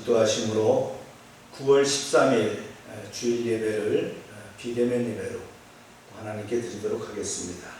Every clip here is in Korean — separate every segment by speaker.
Speaker 1: 묵도하심으로 9월 13일 주일 예배를 비대면 예배로 하나님께 드리도록 하겠습니다.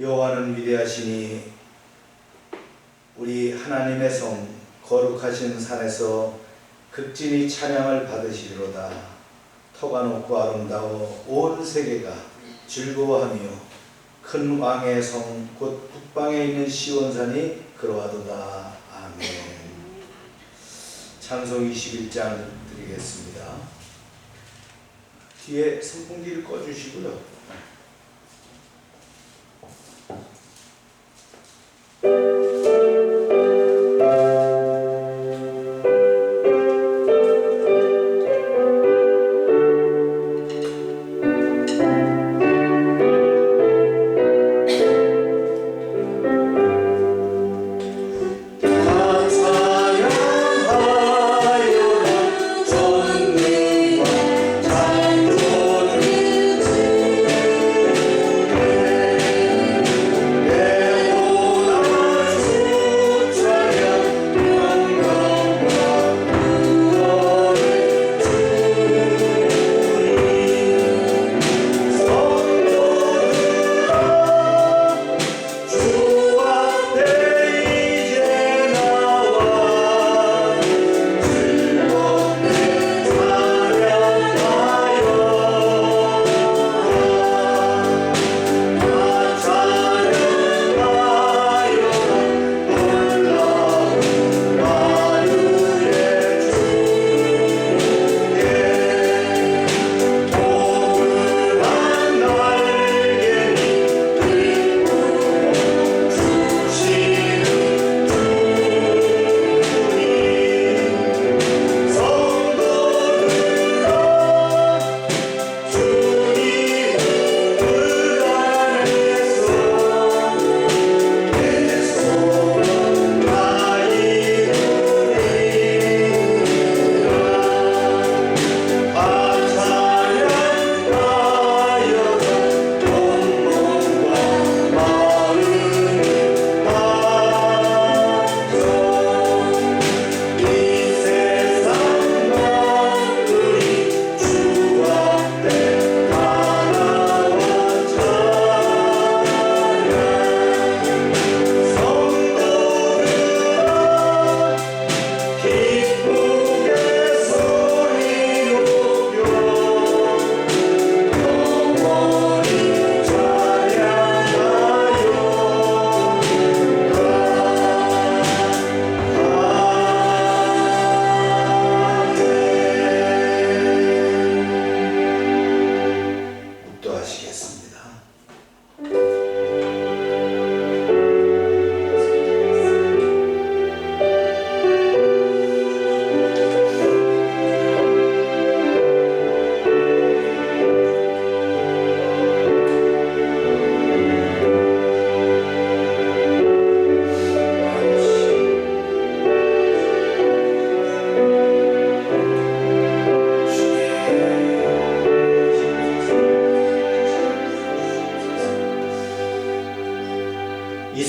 Speaker 1: 여호와는 위대하시니 우리 하나님의 성 거룩하신 산에서 극진히 찬양을 받으시리로다. 터가 높고 아름다워 온 세계가 즐거워하며 큰 왕의 성 곧 북방에 있는 시온산이 그러하도다. 아멘. 찬송 21장 드리겠습니다. 뒤에 선풍기를 꺼주시고요.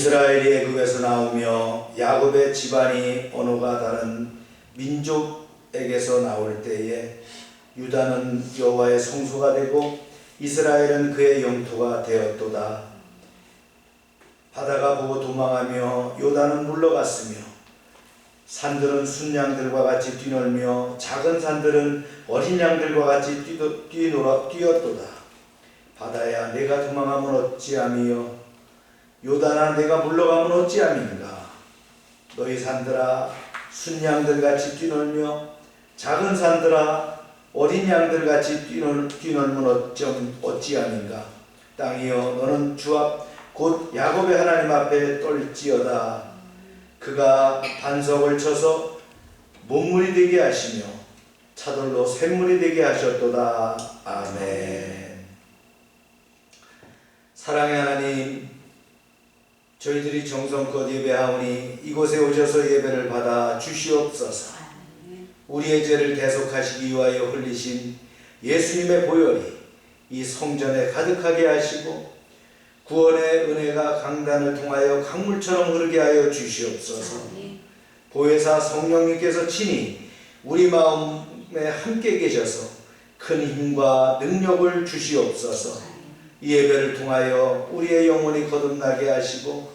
Speaker 1: 이스라엘이 애굽에서 나오며 야곱의 집안이 언어가 다른 민족에게서 나올 때에 유다는 여호와의 성소가 되고 이스라엘은 그의 영토가 되었도다. 바다가 보고 도망하며 요단은 물러갔으며 산들은 순양들과 같이 뛰놀며 작은 산들은 어린 양들과 같이 뛰었도다. 바다야 내가 도망하면 어찌함이요 요단아 내가 물러가면 어찌함인가. 너희 산들아 순양들같이 뛰놀며 작은 산들아 어린 양들같이 뛰놀면 어찌함인가. 땅이여 너는 주 앞 곧 야곱의 하나님 앞에 떨지어다. 그가 반석을 쳐서 못물이 되게 하시며 차돌로 샘물이 되게 하셨도다. 아멘. 사랑의 하나님, 저희들이 정성껏 예배하오니 이곳에 오셔서 예배를 받아 주시옵소서. 우리의 죄를 대속하시기 위하여 흘리신 예수님의 보혈이 이 성전에 가득하게 하시고 구원의 은혜가 강단을 통하여 강물처럼 흐르게 하여 주시옵소서. 보혜사 성령님께서 친히 우리 마음에 함께 계셔서 큰 힘과 능력을 주시옵소서. 이 예배를 통하여 우리의 영혼이 거듭나게 하시고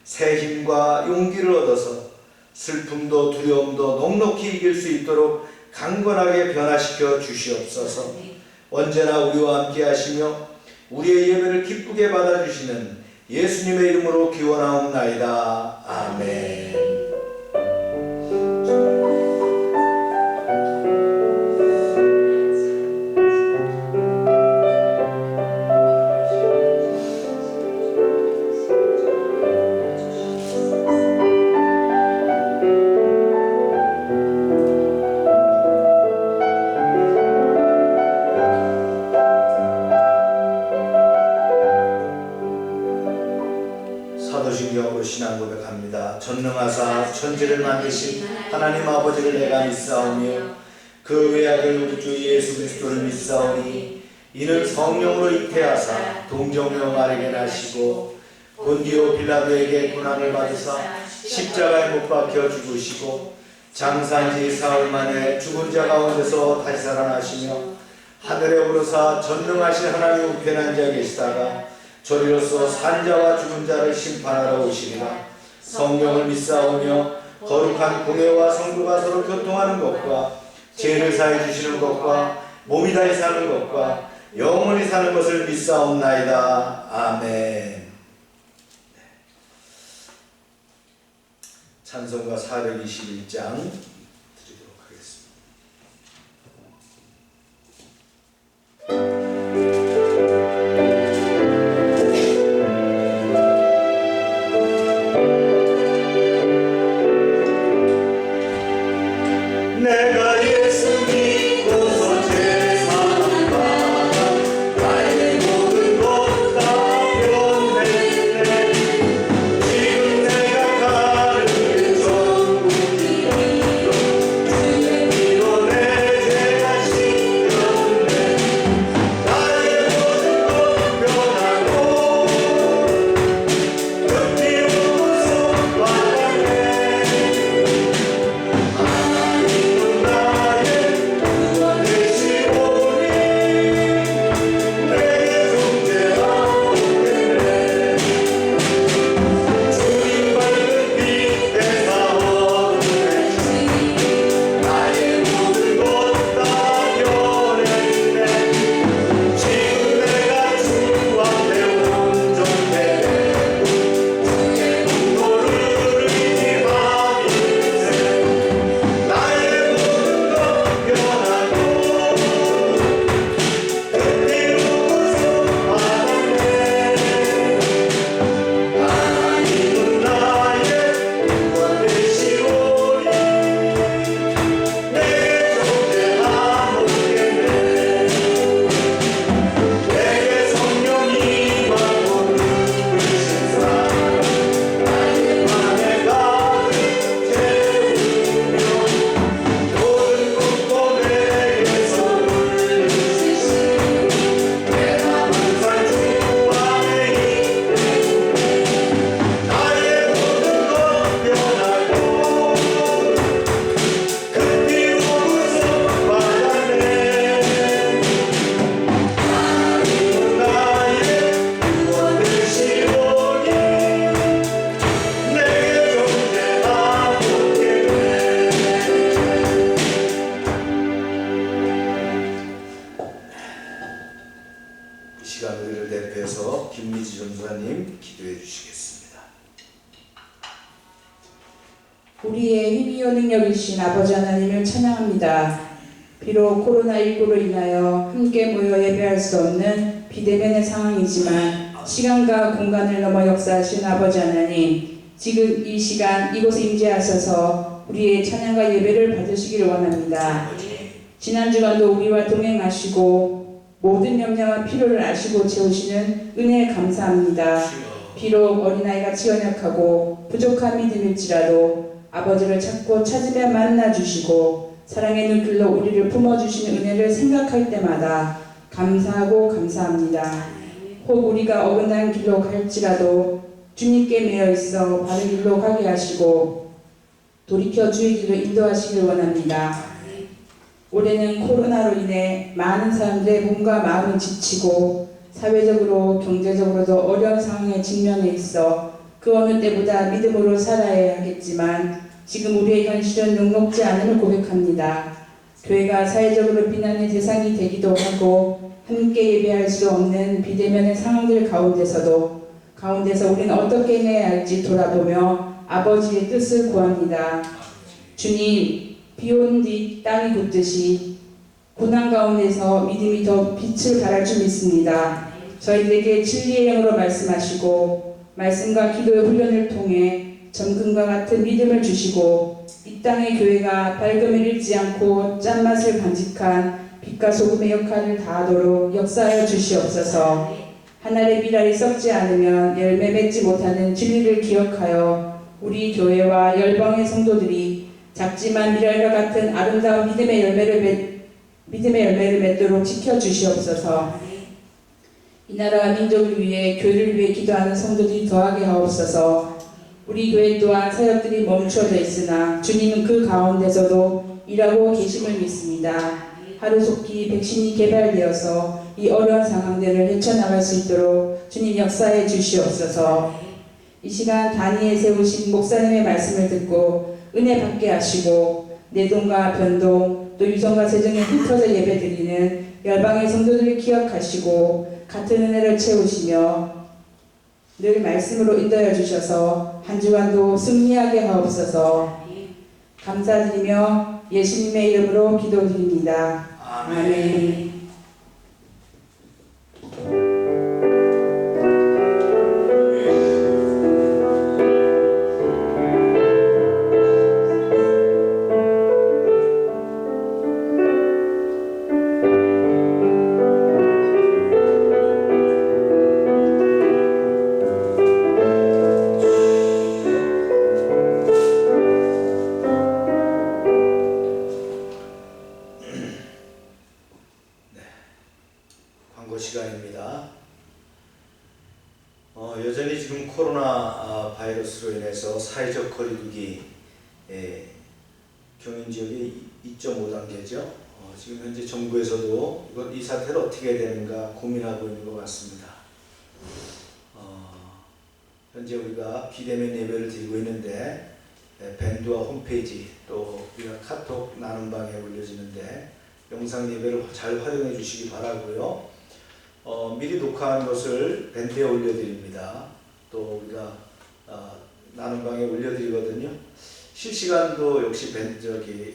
Speaker 1: 새 힘과 용기를 얻어서 슬픔도 두려움도 넉넉히 이길 수 있도록 강건하게 변화시켜 주시옵소서. 언제나 우리와 함께 하시며 우리의 예배를 기쁘게 받아주시는 예수님의 이름으로 기원하옵나이다. 아멘. 사도신경으로 신앙 고백합니다. 전능하사 천지를 만드신 하나님 아버지를 내가 믿사오며 그 외아들 우리 주 예수 그리스도를 믿사오니 이는 성령으로 잉태하사 동정녀 마리아에게 나시고 본디오 빌라도에게 고난을 받으사 십자가에 못 박혀 죽으시고 장사한지 사흘 만에 죽은 자 가운데서 다시 살아나시며 하늘에 오르사 전능하신 하나님 우편한 자에 계시다가 저리로서 산자와 죽은 자를 심판하러 오시리라. 성령을 믿사오며 거룩한 공회와 성도가 서로 교통하는 것과 죄를 사해 주시는 것과 몸이 다시 사는 것과 영원히 사는 것을 믿사옵나이다. 아멘. 찬송가 421장 드리도록 하겠습니다. 내가 예수 믿고서 제사를 받아 나의 모든 것 다 변했네. 지금 내가 가는 전국이 시간 우리를 대표해서 김미지 전도사님 기도해 주시겠습니다.
Speaker 2: 우리의 힘이요 능력이신 아버지 하나님을 찬양합니다. 비록 코로나19로 인하여 함께 모여 예배할 수 없는 비대면의 상황이지만 시간과 공간을 넘어 역사하신 아버지 하나님, 지금 이 시간 이곳에 임재하셔서 우리의 찬양과 예배를 받으시기를 원합니다. 지난 주간도 우리와 동행하시고 모든 염려와 필요를 아시고 채우시는 은혜에 감사합니다. 비록 어린아이같이 연약하고 부족한 믿음일지라도 아버지를 찾고 찾으며 만나주시고 사랑의 눈길로 우리를 품어주시는 은혜를 생각할 때마다 감사하고 감사합니다. 혹 우리가 어긋난 길로 갈지라도 주님께 매여 있어 바른 길로 가게 하시고 돌이켜 주의 길로 인도하시길 원합니다. 올해는 코로나로 인해 많은 사람들의 몸과 마음이 지치고 사회적으로 경제적으로도 어려운 상황에 직면해 있어 그 어느 때보다 믿음으로 살아야 하겠지만 지금 우리의 현실은 녹록지 않음을 고백합니다. 교회가 사회적으로 비난의 대상이 되기도 하고 함께 예배할 수 없는 비대면의 상황들 가운데서 우리는 어떻게 해야 할지 돌아보며 아버지의 뜻을 구합니다. 주님, 비 오는 뒤 땅이 굳듯이 고난 가운데서 믿음이 더 빛을 발할 줄 믿습니다. 저희들에게 진리의 영으로 말씀하시고 말씀과 기도의 훈련을 통해 정금과 같은 믿음을 주시고 이 땅의 교회가 밝음을 잃지 않고 짠맛을 간직한 빛과 소금의 역할을 다하도록 역사하여 주시옵소서. 한 알의 비랄이 썩지 않으면 열매 맺지 못하는 진리를 기억하여 우리 교회와 열방의 성도들이 작지만 미랄과 같은 아름다운 믿음의 열매를 맺도록 지켜주시옵소서. 이 나라와 민족을 위해 교회를 위해 기도하는 성도들이 더하게 하옵소서. 우리 교회 또한 사역들이 멈춰져 있으나 주님은 그 가운데서도 일하고 계심을 믿습니다. 하루속히 백신이 개발되어서 이 어려운 상황들을 헤쳐나갈 수 있도록 주님 역사해 주시옵소서. 이 시간 단위에 세우신 목사님의 말씀을 듣고 은혜 받게 하시고 내동과 변동 또 유성과 세정에 흩어져 예배드리는 열방의 성도들을 기억하시고 같은 은혜를 채우시며 늘 말씀으로 인도해 주셔서 한 주간도 승리하게 하옵소서. 감사드리며 예수님의 이름으로 기도드립니다. 아멘.
Speaker 1: 시간입니다. 여전히 지금 코로나 바이러스로 인해서 사회적 거리두기 경인 지역이 2.5단계죠. 지금 현재 정부에서도 이 사태를 어떻게 해야 되는가 고민하고 있는 것 같습니다. 현재 우리가 비대면 예배를 드리고 있는데 밴드와 홈페이지 또 우리가 카톡 나눔방에 올려지는데 영상 예배를 잘 활용해 주시기 바라고요. 미리 녹화한 것을 밴드에 올려드립니다. 또 우리가 나눔방에 올려드리거든요. 실시간도 역시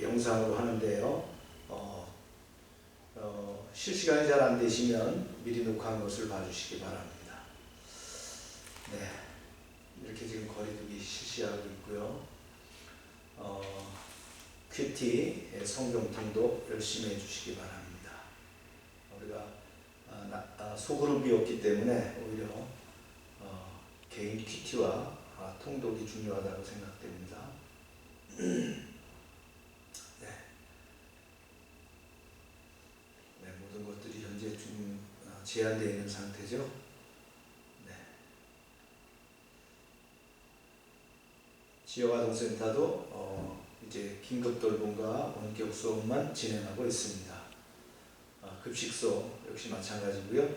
Speaker 1: 영상으로 하는데요. 실시간이 잘 안 되시면 미리 녹화한 것을 봐주시기 바랍니다. 네, 이렇게 지금 거리두기 실시하고 있고요. 큐티 성경 통독 열심히 해주시기 바랍니다. 우리가 소그룹이 없기 때문에 오히려 개인 큐티와 통독이 중요하다고 생각됩니다. 네. 네, 모든 것들이 현재 좀 제한되어 있는 상태죠. 네. 지역아동센터도 이제 긴급 돌봄과 원격 수업만 진행하고 있습니다. 급식소 역시 마찬가지고요.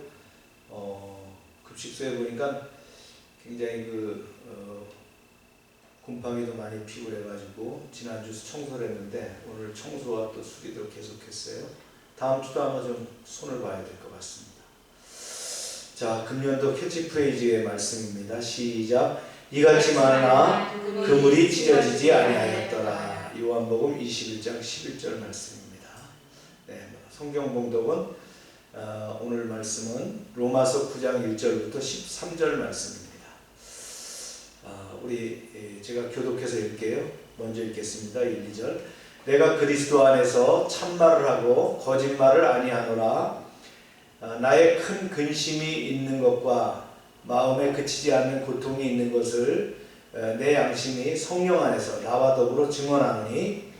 Speaker 1: 급식소에 보니까 굉장히 곰팡이도 많이 피고 그래가지고 지난주 청소를 했는데 오늘 청소와 또 수리도 계속했어요. 다음 주도 아마 좀 손을 봐야 될 것 같습니다. 자, 금년도 캐치프레이즈의 말씀입니다. 시작. 이같이 많으나 그물이 찢어지지 아니하였더라. 요한복음 21장 11절 말씀입니다. 네, 성경 봉독은 오늘 말씀은 로마서 9장 1절부터 13절 말씀입니다. 우리 제가 교독해서 읽게요. 먼저 읽겠습니다. 1, 2절. 내가 그리스도 안에서 참말을 하고 거짓말을 아니하노라. 나의 큰 근심이 있는 것과 마음에 그치지 않는 고통이 있는 것을 내 양심이 성령 안에서 나와 더불어 증언하노니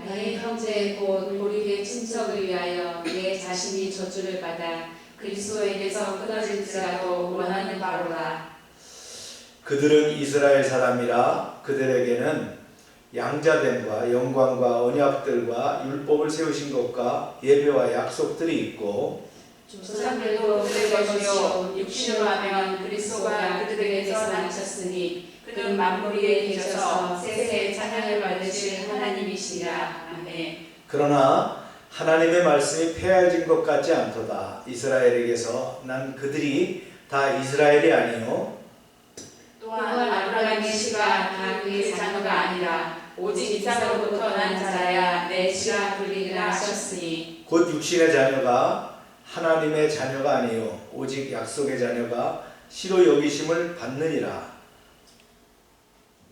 Speaker 3: 나의 형제 곧 고립의 친척을 위하여 내 자신이 저주를 받아 그리스도에게서 끊어질지라도 원하는 바로라.
Speaker 1: 그들은 이스라엘 사람이라 그들에게는 양자됨과 영광과 언약들과 율법을 세우신 것과 예배와 약속들이 있고
Speaker 3: 조상들도 그들 것이요 육신으로 하면 그리스도가 그들에게서 나셨으니 그는 만물에 계셔서 세세 찬양을 받으실 하나님이시라. 아멘.
Speaker 1: 그러나 하나님의 말씀이 폐하여진 것 같지 않도다. 이스라엘에게서 난 그들이 다 이스라엘이 아니요
Speaker 3: 또한 아브라함의 씨가 다 그의 자녀가 아니라 오직 이삭으로부터 난 자라야 내 씨라 불리라 하셨으니
Speaker 1: 곧 육신의 자녀가 하나님의 자녀가 아니요 오직 약속의 자녀가 씨로 여기심을 받느니라.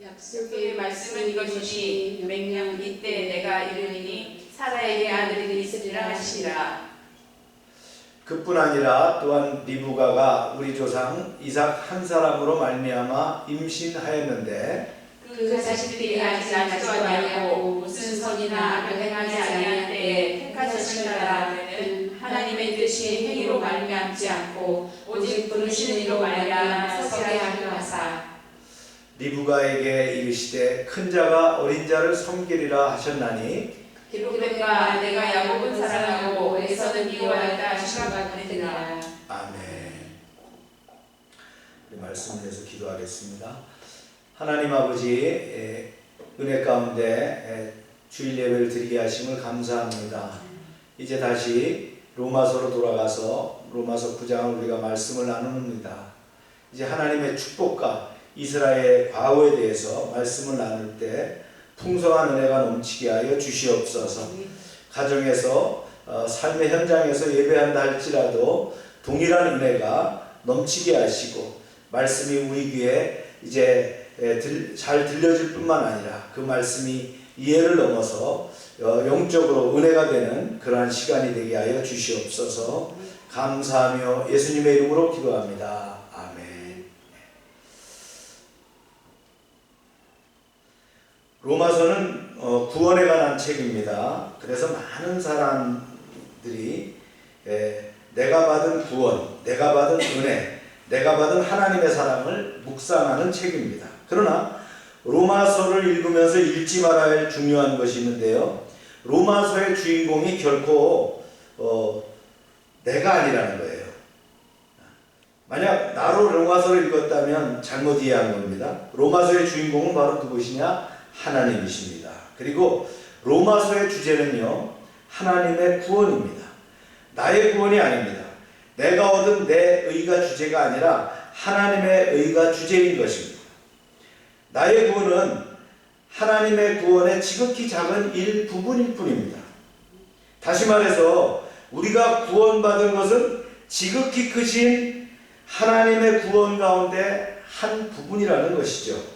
Speaker 3: 약속의 말씀은 이것이니 맹령 이때 내가 이르리니 사라에게 아들이 있으리라 하시라.
Speaker 1: 그뿐 아니라 또한 리브가가 우리 조상 이삭 한 사람으로 말미암아 임신하였는데
Speaker 3: 그 자식들이 아직 낳지도 아니하고 무슨 선이나 악을 행하지 아니한 때에 택하셨으나라는 하나님의 뜻이 행위로 말미암지 않고 오직 부르시는 이로 말미암아 서게 하려 하사
Speaker 1: 리브가에게 이르시되 큰 자가 어린 자를 섬기리라 하셨나니
Speaker 3: 기록된바 내가 야곱은 사랑하고 에서는 미워하였다 시각받으리라.
Speaker 1: 아멘. 우리 말씀을 위해서 기도하겠습니다. 하나님 아버지 은혜 가운데 주일 예배를 드리게 하심을 감사합니다. 이제 다시 로마서로 돌아가서 로마서 9장을 우리가 말씀을 나눕니다. 이제 하나님의 축복과 이스라엘의 과거에 대해서 말씀을 나눌 때 풍성한 은혜가 넘치게 하여 주시옵소서. 가정에서 삶의 현장에서 예배한다 할지라도 동일한 은혜가 넘치게 하시고 말씀이 우리 귀에 이제 잘 들려질 뿐만 아니라 그 말씀이 이해를 넘어서 영적으로 은혜가 되는 그러한 시간이 되게 하여 주시옵소서. 감사하며 예수님의 이름으로 기도합니다. 아멘. 로마서는 구원에 관한 책입니다. 그래서 많은 사람들이 내가 받은 구원, 내가 받은 은혜, 내가 받은 하나님의 사랑을 묵상하는 책입니다. 그러나 로마서를 읽으면서 잊지 말아야 할 중요한 것이 있는데요. 로마서의 주인공이 결코 내가 아니라는 거예요. 만약 나로 로마서를 읽었다면 잘못 이해한 겁니다. 로마서의 주인공은 바로 누구시냐? 하나님이십니다. 그리고 로마서의 주제는요, 하나님의 구원입니다. 나의 구원이 아닙니다. 내가 얻은 내 의가 주제가 아니라 하나님의 의가 주제인 것입니다. 나의 구원은 하나님의 구원의 지극히 작은 일부분일 뿐입니다. 다시 말해서 우리가 구원받은 것은 지극히 크신 하나님의 구원 가운데 한 부분이라는 것이죠.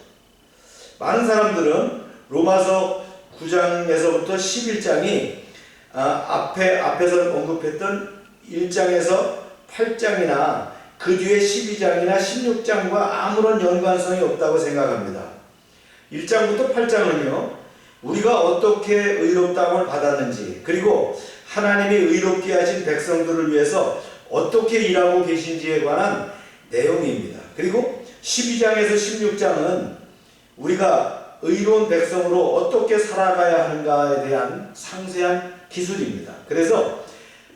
Speaker 1: 많은 사람들은 로마서 9장에서부터 11장이 앞에서 언급했던 1장에서 8장이나 그 뒤에 12장이나 16장과 아무런 연관성이 없다고 생각합니다. 1장부터 8장은요, 우리가 어떻게 의롭다함을 받았는지, 그리고 하나님이 의롭게 하신 백성들을 위해서 어떻게 일하고 계신지에 관한 내용입니다. 그리고 12장에서 16장은 우리가 의로운 백성으로 어떻게 살아가야 하는가에 대한 상세한 기술입니다. 그래서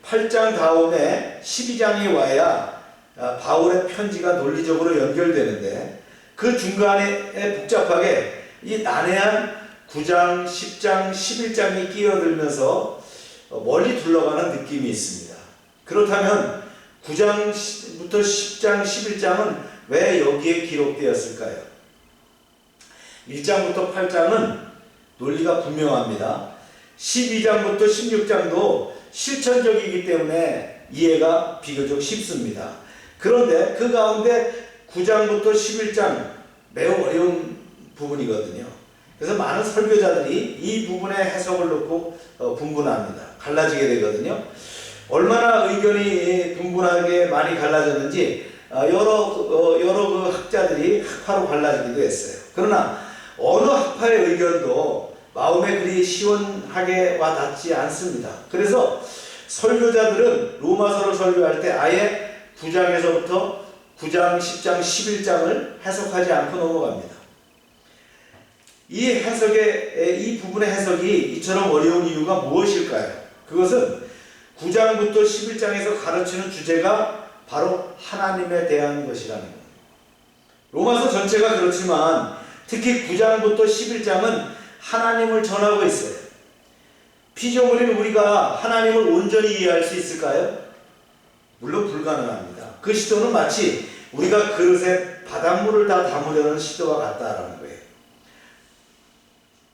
Speaker 1: 8장 다음에 12장이 와야 바울의 편지가 논리적으로 연결되는데 그 중간에 복잡하게 이 난해한 9장, 10장, 11장이 끼어들면서 멀리 둘러가는 느낌이 있습니다. 그렇다면 9장부터 10장, 11장은 왜 여기에 기록되었을까요? 1장부터 8장은 논리가 분명합니다. 12장부터 16장도 실천적이기 때문에 이해가 비교적 쉽습니다. 그런데 그 가운데 9장부터 11장 매우 어려운 부분이거든요. 그래서 많은 설교자들이 이 부분에 해석을 놓고 분분합니다. 갈라지게 되거든요. 얼마나 의견이 분분하게 많이 갈라졌는지 여러 그 학자들이 학파로 갈라지기도 했어요. 그러나 어느 학파의 의견도 마음에 그리 시원하게 와닿지 않습니다. 그래서 설교자들은 로마서를 설교할 때 아예 9장에서부터 9장, 10장, 11장을 해석하지 않고 넘어갑니다. 이 부분의 해석이 이처럼 어려운 이유가 무엇일까요? 그것은 9장부터 11장에서 가르치는 주제가 바로 하나님에 대한 것이라는 겁니다. 로마서 전체가 그렇지만 특히 9장부터 11장은 하나님을 전하고 있어요. 피조물인 우리가 하나님을 온전히 이해할 수 있을까요? 물론 불가능합니다. 그 시도는 마치 우리가 그릇에 바닷물을 다 담으려는 시도와 같다라는 거예요.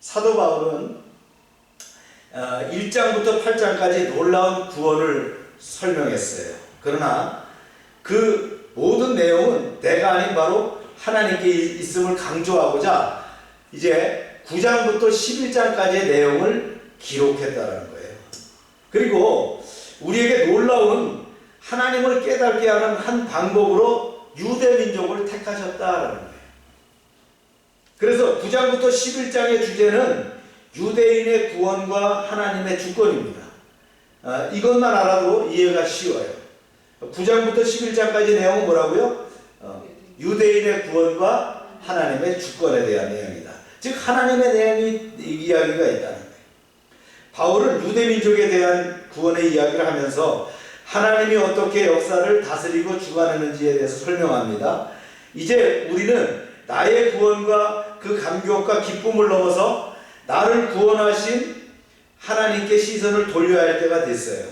Speaker 1: 사도 바울은 1장부터 8장까지 놀라운 구원을 설명했어요. 그러나 그 모든 내용은 내가 아닌 바로 하나님께 있음을 강조하고자 이제 9장부터 11장까지의 내용을 기록했다는 거예요. 그리고 우리에게 놀라운 하나님을 깨닫게 하는 한 방법으로 유대 민족을 택하셨다라는 거예요. 그래서 9장부터 11장의 주제는 유대인의 구원과 하나님의 주권입니다. 이것만 알아도 이해가 쉬워요. 9장부터 11장까지 내용은 뭐라고요? 유대인의 구원과 하나님의 주권에 대한 내용이다. 즉 하나님에 대한 이야기가 있다는 거예요. 바울은 유대민족에 대한 구원의 이야기를 하면서 하나님이 어떻게 역사를 다스리고 주관하는지에 대해서 설명합니다. 이제 우리는 나의 구원과 그 감격과 기쁨을 넘어서 나를 구원하신 하나님께 시선을 돌려야 할 때가 됐어요.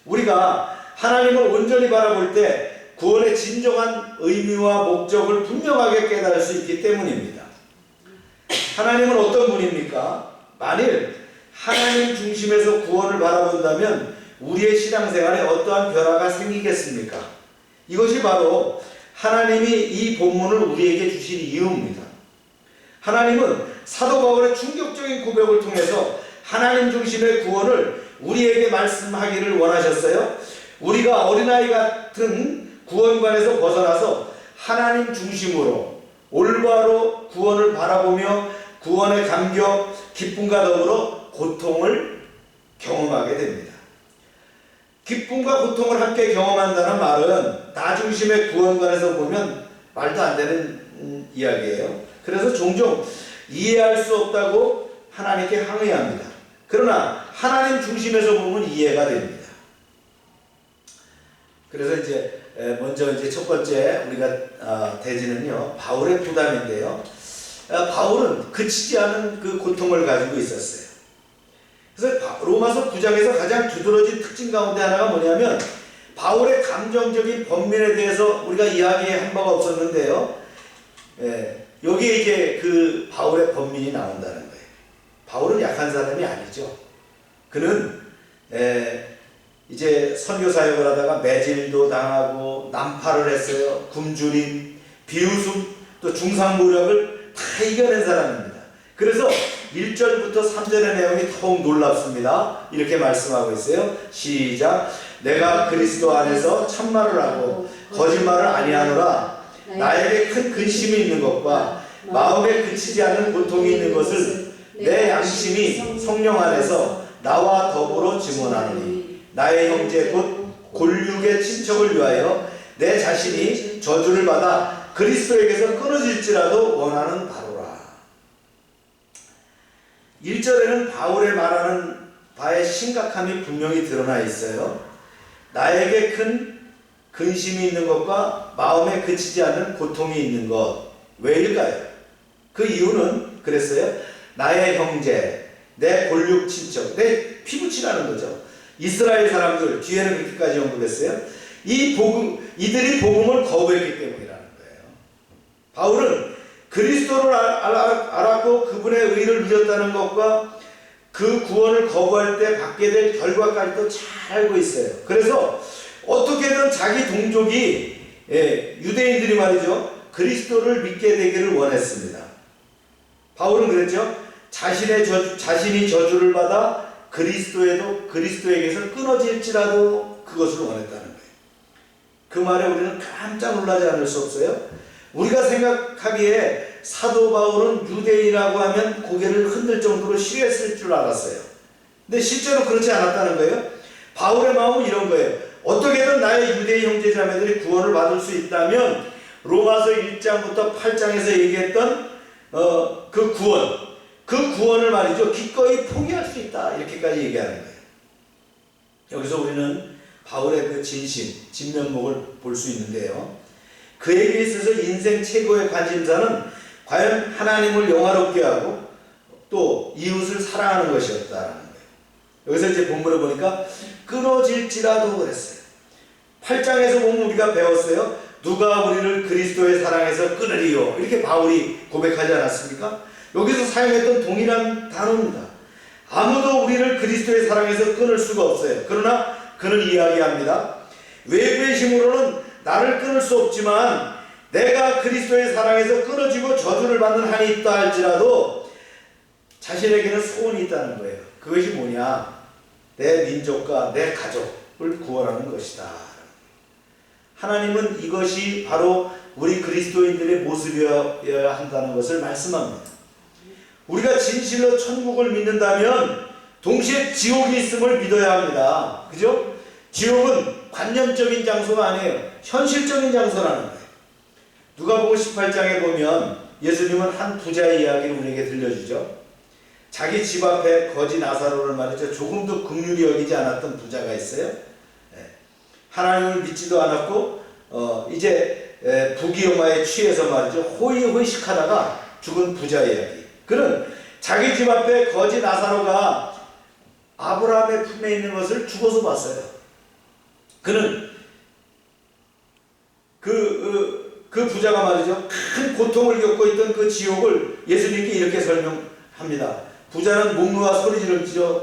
Speaker 1: 우리가 하나님을 온전히 바라볼 때 구원의 진정한 의미와 목적을 분명하게 깨달을 수 있기 때문입니다. 하나님은 어떤 분입니까? 만일 하나님 중심에서 구원을 바라본다면 우리의 신앙생활에 어떠한 변화가 생기겠습니까? 이것이 바로 하나님이 이 본문을 우리에게 주신 이유입니다. 하나님은 사도 바울의 충격적인 고백을 통해서 하나님 중심의 구원을 우리에게 말씀하기를 원하셨어요. 우리가 어린아이 같은 구원관에서 벗어나서 하나님 중심으로 올바로 구원을 바라보며 구원의 감격, 기쁨과 더불어 고통을 경험하게 됩니다. 기쁨과 고통을 함께 경험한다는 말은 나 중심의 구원관에서 보면 말도 안 되는 이야기예요. 그래서 종종 이해할 수 없다고 하나님께 항의합니다. 그러나 하나님 중심에서 보면 이해가 됩니다. 그래서 이제 먼저 첫 번째 우리가 대지는요 바울의 부담인데요. 바울은 그치지 않은 그 고통을 가지고 있었어요. 그래서 로마서 9장에서 가장 두드러진 특징 가운데 하나가 뭐냐면 바울의 감정적인 번민에 대해서 우리가 이야기한 바가 없었는데요. 여기에 이제 그 바울의 번민이 나온다는 거예요. 바울은 약한 사람이 아니죠. 그는 이제 선교 사역을 하다가 매질도 당하고 난파를 했어요. 굶주림, 비웃음, 또 중상모략을 다 이겨낸 사람입니다. 그래서 1절부터 3절의 내용이 더욱 놀랍습니다. 이렇게 말씀하고 있어요. 시작. 내가 그리스도 안에서 참말을 하고 거짓말을 아니하노라. 나에게 큰 근심이 있는 것과 마음에 그치지 않는 고통이 있는 것을 내 양심이 성령 안에서 나와 더불어 증언하노니 나의 형제 곧 골육의 친척을 위하여 내 자신이 저주를 받아 그리스도에게서 끊어질지라도 원하는 바로라. 1절에는 바울의 말하는 바의 심각함이 분명히 드러나 있어요. 나에게 큰 근심이 있는 것과 마음에 그치지 않는 고통이 있는 것. 왜일까요? 그 이유는 그랬어요. 나의 형제, 내 골육 친척, 내 피부치라는 거죠. 이스라엘 사람들, 뒤에는 그렇게까지 언급했어요. 이들이 복음을 거부했기 때문이라는 거예요. 바울은 그리스도를 알았고 그분의 의를 믿었다는 것과 그 구원을 거부할 때 받게 될 결과까지도 잘 알고 있어요. 그래서 어떻게든 자기 동족이 유대인들이 말이죠, 그리스도를 믿게 되기를 원했습니다. 바울은 그랬죠. 자신이 저주를 받아 그리스도에게서 끊어질지라도 그것을 원했다는 거예요. 그 말에 우리는 깜짝 놀라지 않을 수 없어요. 우리가 생각하기에 사도 바울은 유대인이라고 하면 고개를 흔들 정도로 싫어했을 줄 알았어요. 근데 실제로 그렇지 않았다는 거예요. 바울의 마음은 이런 거예요. 어떻게든 나의 유대인 형제자매들이 구원을 받을 수 있다면 로마서 1장부터 8장에서 얘기했던 그 구원을 말이죠, 기꺼이 포기할 수 있다, 이렇게까지 얘기하는 거예요. 여기서 우리는 바울의 그 진면목을 볼 수 있는데요. 그에게 있어서 인생 최고의 관심사는 과연 하나님을 영화롭게 하고 또 이웃을 사랑하는 것이었다라는 거예요. 여기서 이제 본문을 보니까 끊어질지라도 그랬어요. 8장에서 보면 우리가 배웠어요. 누가 우리를 그리스도의 사랑에서 끊으리요, 이렇게 바울이 고백하지 않았습니까? 여기서 사용했던 동일한 단어입니다. 아무도 우리를 그리스도의 사랑에서 끊을 수가 없어요. 그러나 그는 이야기합니다. 외부의 힘으로는 나를 끊을 수 없지만 내가 그리스도의 사랑에서 끊어지고 저주를 받는 한이 있다 할지라도 자신에게는 소원이 있다는 거예요. 그것이 뭐냐? 내 민족과 내 가족을 구원하는 것이다. 하나님은 이것이 바로 우리 그리스도인들의 모습이어야 한다는 것을 말씀합니다. 우리가 진실로 천국을 믿는다면 동시에 지옥이 있음을 믿어야 합니다. 그죠? 지옥은 관념적인 장소가 아니에요. 현실적인 장소라는 거예요. 누가복음 18장에 보면 예수님은 한 부자의 이야기를 우리에게 들려주죠. 자기 집 앞에 거지 나사로를 말이죠, 조금도 긍휼히 여기지 않았던 부자가 있어요. 하나님을 믿지도 않았고 이제 부귀영화에 취해서 말이죠, 호의호식하다가 죽은 부자 이야기. 그는 자기 집 앞에 거지 나사로가 아브라함의 품에 있는 것을 죽어서 봤어요. 그는 그 부자가 말이죠, 큰 고통을 겪고 있던 그 지옥을 예수님께 이렇게 설명합니다. 부자는 목놓아 소리 지르며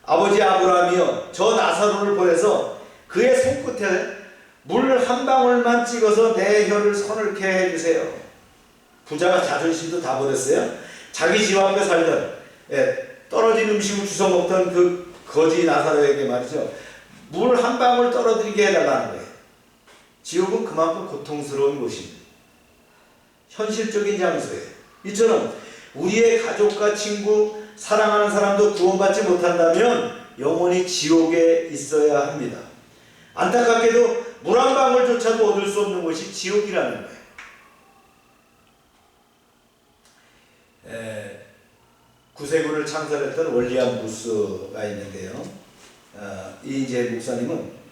Speaker 1: 아버지 아브라함이여, 저 나사로를 보내서 그의 손끝에 물 한 방울만 찍어서 내 혀를 서늘케 해주세요. 부자가 자존심도 다 버렸어요. 자기 집 앞에 살던 떨어진 음식을 주워 먹던 그 거지 나사로에게 말이죠, 물 한 방울 떨어뜨리게 해달라는 거예요. 지옥은 그만큼 고통스러운 곳입니다. 현실적인 장소예요. 이처럼 우리의 가족과 친구, 사랑하는 사람도 구원받지 못한다면 영원히 지옥에 있어야 합니다. 안타깝게도 물 한 방울조차도 얻을 수 없는 곳이 지옥이라는 거예요. 구세군을 창설했던 월리암 부스가 있는데요. 이제 목사님은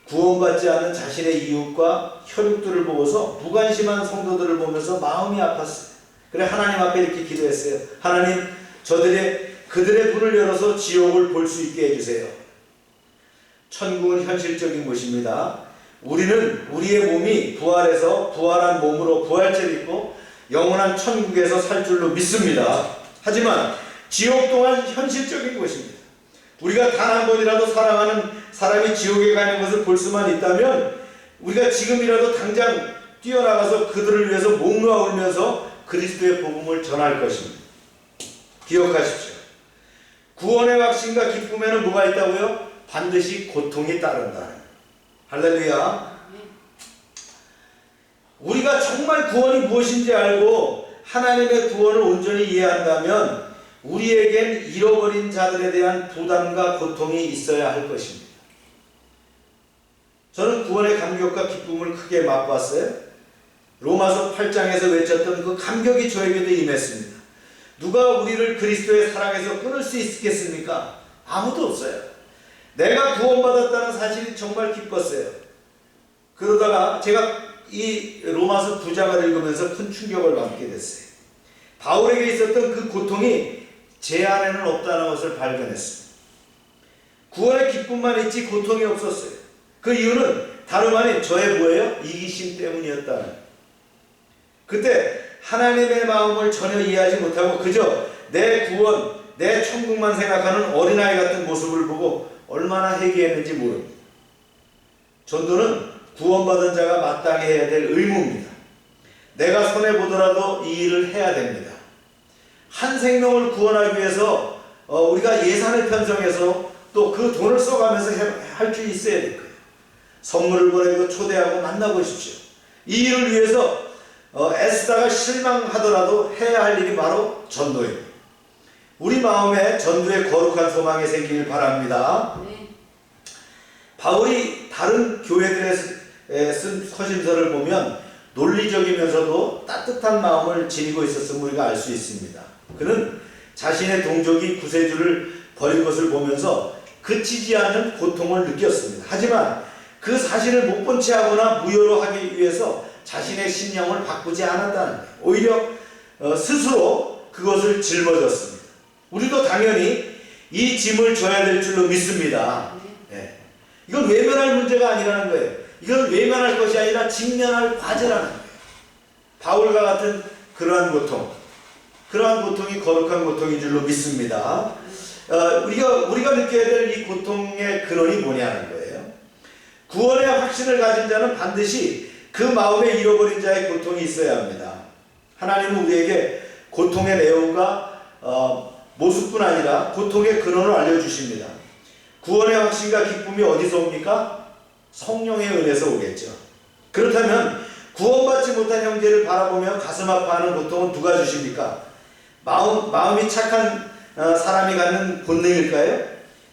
Speaker 1: 구원받지 않는 자신의 이웃과 혈육들을 보고서 무관심한 성도들을 보면서 마음이 아팠어요. 그래 하나님 앞에 이렇게 기도했어요. 하나님, 그들의 문을 열어서 지옥을 볼 수 있게 해주세요. 천국은 현실적인 곳입니다. 우리는 우리의 몸이 부활해서 부활한 몸으로 부활체를 입고 영원한 천국에서 살 줄로 믿습니다. 하지만 지옥 또한 현실적인 곳입니다. 우리가 단 한 번이라도 사랑하는 사람이 지옥에 가는 것을 볼 수만 있다면 우리가 지금이라도 당장 뛰어나가서 그들을 위해서 목 놓아 울면서 그리스도의 복음을 전할 것입니다. 기억하십시오. 구원의 확신과 기쁨에는 뭐가 있다고요? 반드시 고통이 따른다. 할렐루야. 우리가 정말 구원이 무엇인지 알고 하나님의 구원을 온전히 이해한다면 우리에겐 잃어버린 자들에 대한 부담과 고통이 있어야 할 것입니다. 저는 구원의 감격과 기쁨을 크게 맛봤어요. 로마서 8장에서 외쳤던 그 감격이 저에게도 임했습니다. 누가 우리를 그리스도의 사랑에서 끊을 수 있겠습니까? 아무도 없어요. 내가 구원받았다는 사실이 정말 기뻤어요. 그러다가 제가 이 로마서 9장을 읽으면서 큰 충격을 받게 됐어요. 바울에게 있었던 그 고통이 제 안에는 없다는 것을 발견했습니다. 구원의 기쁨만 있지 고통이 없었어요. 그 이유는 다름 아닌 저의 뭐예요? 이기심 때문이었다는 거예요. 그때 하나님의 마음을 전혀 이해하지 못하고 그저 내 구원, 내 천국만 생각하는 어린아이 같은 모습을 보고 얼마나 회개했는지 모릅니다. 전도는 구원받은 자가 마땅히 해야 될 의무입니다. 내가 손해보더라도 이 일을 해야 됩니다. 한 생명을 구원하기 위해서 우리가 예산을 편성해서 또 그 돈을 써가면서 할 줄 있어야 될 거예요. 선물을 보내고 초대하고 만나보십시오. 이 일을 위해서 애쓰다가 실망하더라도 해야 할 일이 바로 전도입니다. 우리 마음에 전도의 거룩한 소망이 생기길 바랍니다.
Speaker 3: 네.
Speaker 1: 바울이 다른 교회들에 쓴 서신서를 보면 논리적이면서도 따뜻한 마음을 지니고 있었음을 우리가 알 수 있습니다. 그는 자신의 동족이 구세주를 버린 것을 보면서 그치지 않는 고통을 느꼈습니다. 하지만 그 사실을 못 본 채 하거나 무효로 하기 위해서 자신의 신념을 바꾸지 않았다는 거예요. 오히려 스스로 그것을 짊어졌습니다. 우리도 당연히 이 짐을 져야 될 줄로 믿습니다. 네. 이건 외면할 문제가 아니라는 거예요. 이건 외면할 것이 아니라 직면할 과제라는 거예요. 바울과 같은 그러한 고통이 거룩한 고통인 줄로 믿습니다. 우리가 느껴야 될 이 고통의 근원이 뭐냐는 거예요. 구원의 확신을 가진 자는 반드시 그 마음에 잃어버린 자의 고통이 있어야 합니다. 하나님은 우리에게 고통의 내용과 모습뿐 아니라 고통의 근원을 알려주십니다. 구원의 확신과 기쁨이 어디서 옵니까? 성령의 은혜에서 오겠죠. 그렇다면 구원받지 못한 형제를 바라보며 가슴 아파하는 고통은 누가 주십니까? 마음이 착한 사람이 갖는 본능일까요?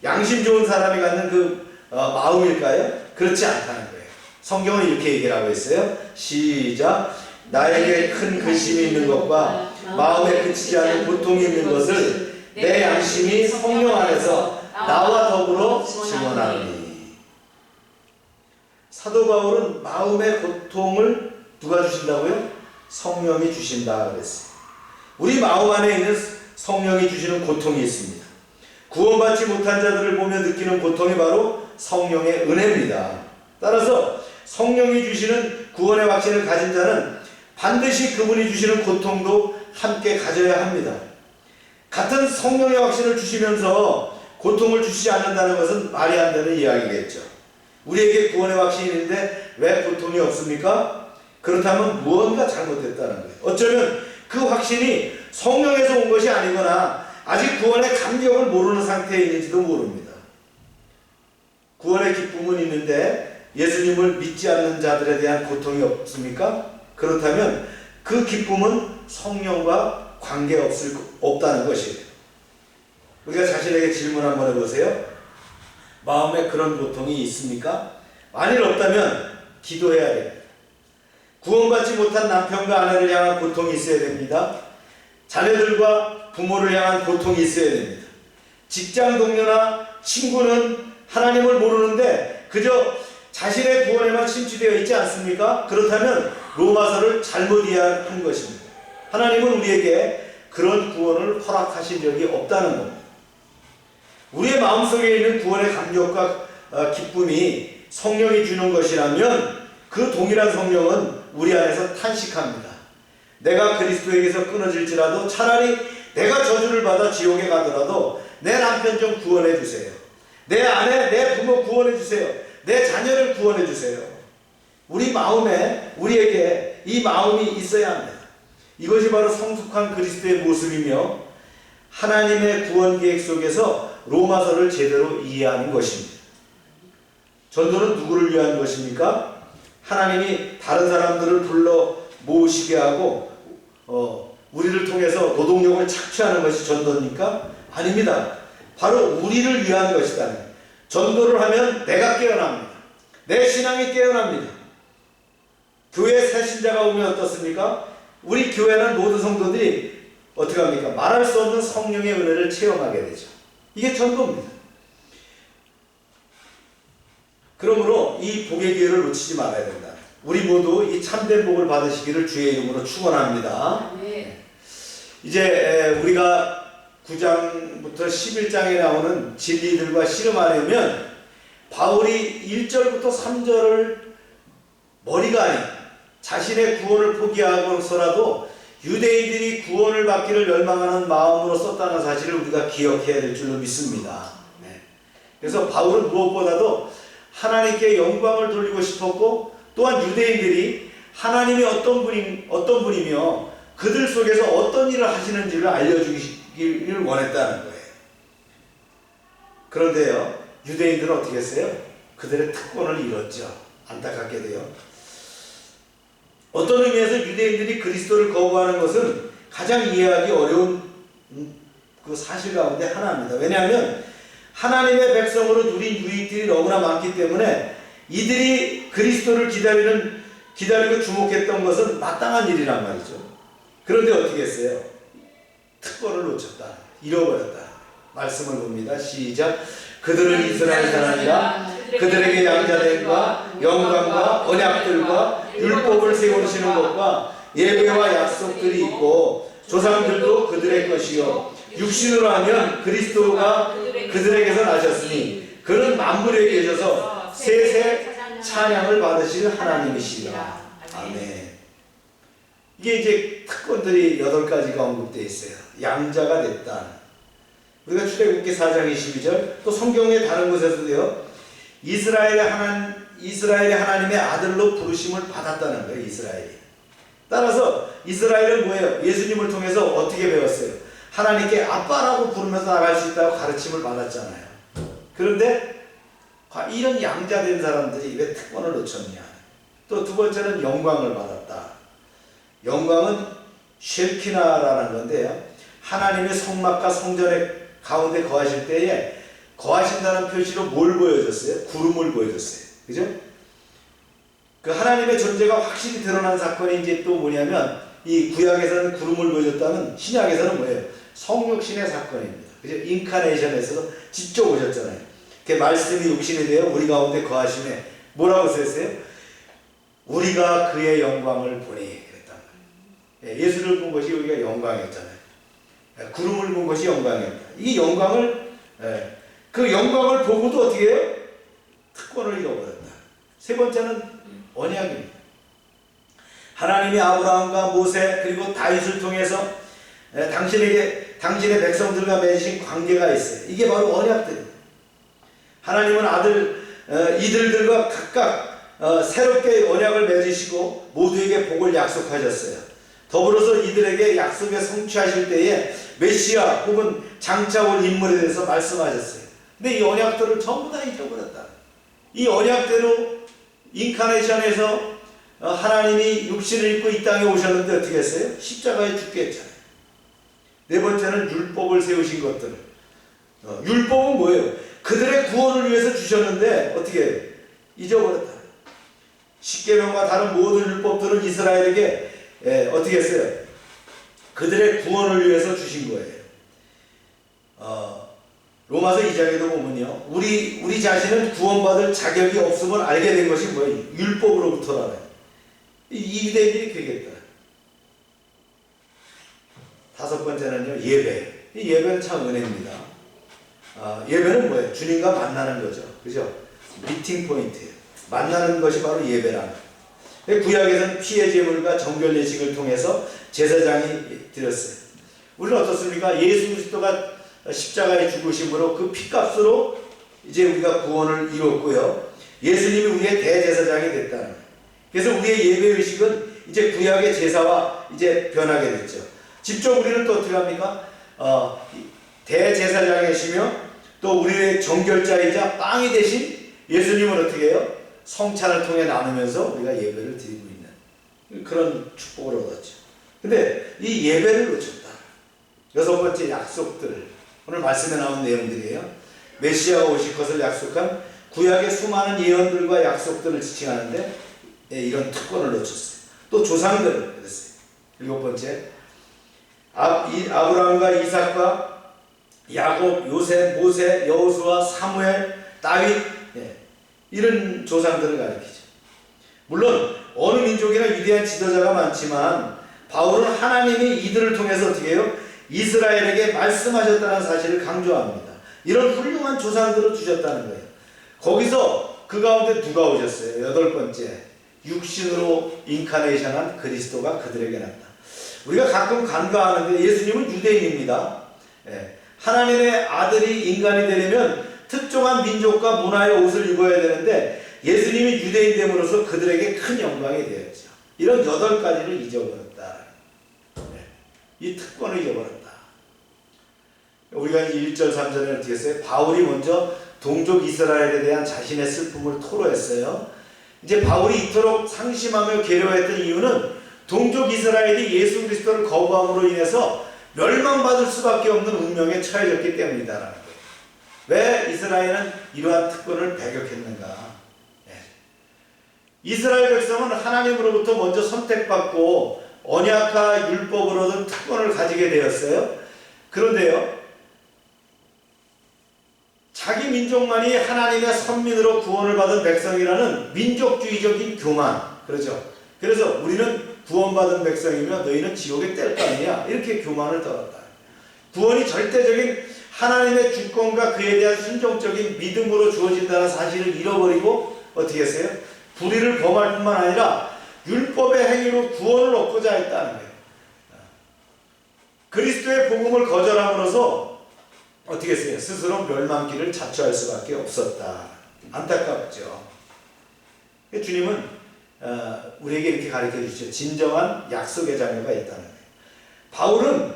Speaker 1: 양심 좋은 사람이 갖는 그 마음일까요? 그렇지 않다는 거예요. 성경은 이렇게 얘기를 하고 있어요. 시작. 나에게 큰 근심이 있는 것과 마음에 그치지 않는 고통이 있는 것을 내 양심이 성령 안에서 나와 더불어 증언하노니. 사도 바울은 마음의 고통을 누가 주신다고요? 성령이 주신다 그랬어요. 우리 마음 안에 있는 성령이 주시는 고통이 있습니다. 구원받지 못한 자들을 보며 느끼는 고통이 바로 성령의 은혜입니다. 따라서 성령이 주시는 구원의 확신을 가진 자는 반드시 그분이 주시는 고통도 함께 가져야 합니다. 같은 성령의 확신을 주시면서 고통을 주시지 않는다는 것은 말이 안 되는 이야기겠죠. 우리에게 구원의 확신이 있는데 왜 고통이 없습니까? 그렇다면 무언가 잘못됐다는 거예요. 어쩌면 그 확신이 성령에서 온 것이 아니거나 아직 구원의 감격을 모르는 상태에 있는지도 모릅니다. 구원의 기쁨은 있는데 예수님을 믿지 않는 자들에 대한 고통이 없습니까? 그렇다면 그 기쁨은 성령과 없다는 것이에요. 우리가 자신에게 질문 한번 해보세요. 마음에 그런 고통이 있습니까? 만일 없다면 기도해야 됩니다. 구원받지 못한 남편과 아내를 향한 고통이 있어야 됩니다. 자녀들과 부모를 향한 고통이 있어야 됩니다. 직장 동료나 친구는 하나님을 모르는데 그저 자신의 구원에만 심취되어 있지 않습니까? 그렇다면 로마서를 잘못 이해한 것입니다. 하나님은 우리에게 그런 구원을 허락하신 적이 없다는 겁니다. 우리의 마음속에 있는 구원의 감격과 기쁨이 성령이 주는 것이라면 그 동일한 성령은 우리 안에서 탄식합니다. 내가 그리스도에게서 끊어질지라도 차라리 내가 저주를 받아 지옥에 가더라도 내 남편 좀 구원해 주세요. 내 아내, 내 부모 구원해 주세요. 내 자녀를 구원해 주세요. 우리 마음에 우리에게 이 마음이 있어야 합니다. 이것이 바로 성숙한 그리스도의 모습이며 하나님의 구원 계획 속에서 로마서를 제대로 이해하는 것입니다. 전도는 누구를 위한 것입니까? 하나님이 다른 사람들을 불러 모으시게 하고 우리를 통해서 노동력을 착취하는 것이 전도입니까? 아닙니다. 바로 우리를 위한 것이다. 전도를 하면 내가 깨어납니다. 내 신앙이 깨어납니다. 교회 새 신자가 오면 어떻습니까? 우리 교회는 모든 성도들이 어떻게 합니까? 말할 수 없는 성령의 은혜를 체험하게 되죠. 이게 전도입니다. 그러므로 이 복의 기회를 놓치지 말아야 된다. 우리 모두 이 참된 복을 받으시기를 주의 이름으로 축원합니다.
Speaker 3: 네.
Speaker 1: 이제 우리가 9장부터 11장에 나오는 진리들과 씨름하려면 바울이 1절부터 3절을 머리가 아닌 자신의 구원을 포기하고서라도 유대인들이 구원을 받기를 열망하는 마음으로 썼다는 사실을 우리가 기억해야 될 줄로 믿습니다. 네. 그래서 바울은 무엇보다도 하나님께 영광을 돌리고 싶었고, 또한 유대인들이 하나님이 어떤 분이며 그들 속에서 어떤 일을 하시는지를 알려주기를 원했다는 거예요. 그런데요, 유대인들은 어떻게 했어요? 그들의 특권을 잃었죠. 안타깝게도요. 어떤 의미에서 유대인들이 그리스도를 거부하는 것은 가장 이해하기 어려운 그 사실 가운데 하나입니다. 왜냐하면 하나님의 백성으로 누린 유익들이 너무나 많기 때문에 이들이 그리스도를 기다리고 주목했던 것은 마땅한 일이란 말이죠. 그런데 어떻게 했어요? 특권을 놓쳤다. 잃어버렸다. 말씀을 봅니다. 시작. 그들은 이스라엘 사람이라 그들에게 양자됨과 영광과 언약들과 율법을 세우시는 것과 예배와 약속들이 있고 조상들도 그들의 것이요 육신으로 하면 그리스도가 그들에게서 나셨으니 그는 만물에 계셔서 세세 찬양을 받으실 하나님이시라. 아멘. 이게 이제 특권들이 8가지가 언급되어 있어요. 양자가 됐다. 우리가 출애굽기 4장 22절, 또 성경의 다른 곳에서도요, 이스라엘의 하나님의 아들로 부르심을 받았다는 거예요. 이스라엘이. 따라서 이스라엘은 뭐예요? 예수님을 통해서 어떻게 배웠어요? 하나님께 아빠라고 부르면서 나갈 수 있다고 가르침을 받았잖아요. 그런데 이런 양자된 사람들이 왜 특권을 놓쳤냐? 또 두 번째는 영광을 받았다. 영광은 쉘키나라는 건데요, 하나님의 성막과 성전의 가운데 거하실 때에 거하신다는 표시로 뭘 보여줬어요? 구름을 보여줬어요. 그죠? 그 하나님의 존재가 확실히 드러난 사건이 이제 또 뭐냐면, 이 구약에서는 구름을 보여줬다면 신약에서는 뭐예요? 성육신의 사건입니다. 그죠? 인카네이션에서 직접 오셨잖아요. 그 말씀이 육신이 되어 우리 가운데 거하심에 뭐라고 쓰였어요? 우리가 그의 영광을 보니 그랬단 말이에요. 예수를 본 것이 우리가 영광이었잖아요. 구름을 본 것이 영광이었다. 이 영광을, 그 영광을 보고도 어떻게 해요? 특권을 잃어버렸다. 세 번째는 언약입니다. 하나님이 아브라함과 모세 그리고 다윗을 통해서 당신의 백성들과 맺으신 관계가 있어요. 이게 바로 언약들입니다. 하나님은 이들과 각각 새롭게 언약을 맺으시고 모두에게 복을 약속하셨어요. 더불어서 이들에게 약속에 성취하실 때에 메시아 혹은 장차 올 인물에 대해서 말씀하셨어요. 근데 이 언약들을 전부 다 잊어버렸다. 이 언약대로 인카네이션에서 하나님이 육신을 입고 이 땅에 오셨는데 어떻게 했어요? 십자가에 죽게 했잖아요. 네 번째는 율법을 세우신 것들. 율법은 뭐예요? 그들의 구원을 위해서 주셨는데 어떻게 해요? 잊어버렸다. 십계명과 다른 모든 율법들은 이스라엘에게 어떻게 했어요? 그들의 구원을 위해서 주신 거예요. 로마서 2장에도 보면요, 우리 자신은 구원받을 자격이 없음을 알게 된 것이 뭐예요? 율법으로부터라는. 이 유대인들이 그러겠다. 다섯 번째는요, 예배. 이 예배는 참 은혜입니다. 예배는 뭐예요? 주님과 만나는 거죠. 그죠? 미팅 포인트예요. 만나는 것이 바로 예배라는. 구약에서는 피의 제물과 정결 예식을 통해서 제사장이 드렸어요. 우리는 어떻습니까? 예수 그리스도가 십자가에 죽으심으로 그 피값으로 이제 우리가 구원을 이뤘고요. 예수님이 우리의 대제사장이 됐다는 거예요. 그래서 우리의 예배 의식은 이제 구약의 제사와 이제 변하게 됐죠. 직접 우리는 또 어떻게 합니까? 대제사장이시며 또 우리의 정결자이자 빵이 되신 예수님을 어떻게 해요? 성찬을 통해 나누면서 우리가 예배를 드리고 있는 그런 축복을 얻었죠. 근데 이 예배를 놓쳤다. 여섯 번째, 약속들. 오늘 말씀에 나온 내용들이에요. 메시아가 오실 것을 약속한 구약의 수많은 예언들과 약속들을 지칭하는데 이런 특권을 놓쳤어요. 또 조상들을 그랬어요. 일곱 번째, 아브라함과 이삭과 야곱, 요셉, 모세, 여호수아, 사무엘, 다윗, 이런 조상들을 가리키죠. 물론 어느 민족이나 위대한 지도자가 많지만 바울은 하나님이 이들을 통해서 어떻게 해요? 이스라엘에게 말씀하셨다는 사실을 강조합니다. 이런 훌륭한 조상들을 주셨다는 거예요. 거기서 그 가운데 누가 오셨어요? 여덟 번째, 육신으로 인카네이션한 그리스도가 그들에게 났다. 우리가 가끔 간과하는데 예수님은 유대인입니다. 하나님의 아들이 인간이 되려면 특정한 민족과 문화의 옷을 입어야 되는데 예수님이 유대인 됨으로써 그들에게 큰 영광이 되었죠. 이런 8가지를 잊어버렸다. 이 특권을 잊어버렸다. 우리가 1절 3절에 어떻게 했어요? 바울이 먼저 동족 이스라엘에 대한 자신의 슬픔을 토로했어요. 이제 바울이 이토록 상심하며 괴로워했던 이유는 동족 이스라엘이 예수 그리스도를 거부함으로 인해서 멸망받을 수밖에 없는 운명에 처해졌기 때문이다라는 거예요. 왜 이스라엘은 이러한 특권을 배격했는가? 이스라엘 백성은 하나님으로부터 먼저 선택받고 언약과 율법을 얻은 특권을 가지게 되었어요. 그런데요, 자기 민족만이 하나님의 선민으로 구원을 받은 백성이라는 민족주의적인 교만, 그렇죠? 그래서 우리는 구원받은 백성이며 너희는 지옥에 뗄 거 아니냐, 이렇게 교만을 떨었다. 구원이 절대적인 하나님의 주권과 그에 대한 순종적인 믿음으로 주어진다는 사실을 잃어버리고 어떻게 했어요? 불의를 범할 뿐만 아니라 율법의 행위로 구원을 얻고자 했다는 거예요. 그리스도의 복음을 거절함으로써 어떻게 했어요? 스스로 멸망길을 자초할 수밖에 없었다. 안타깝죠. 주님은 우리에게 이렇게 가르쳐 주시죠. 진정한 약속의 자녀가 있다는 거예요. 바울은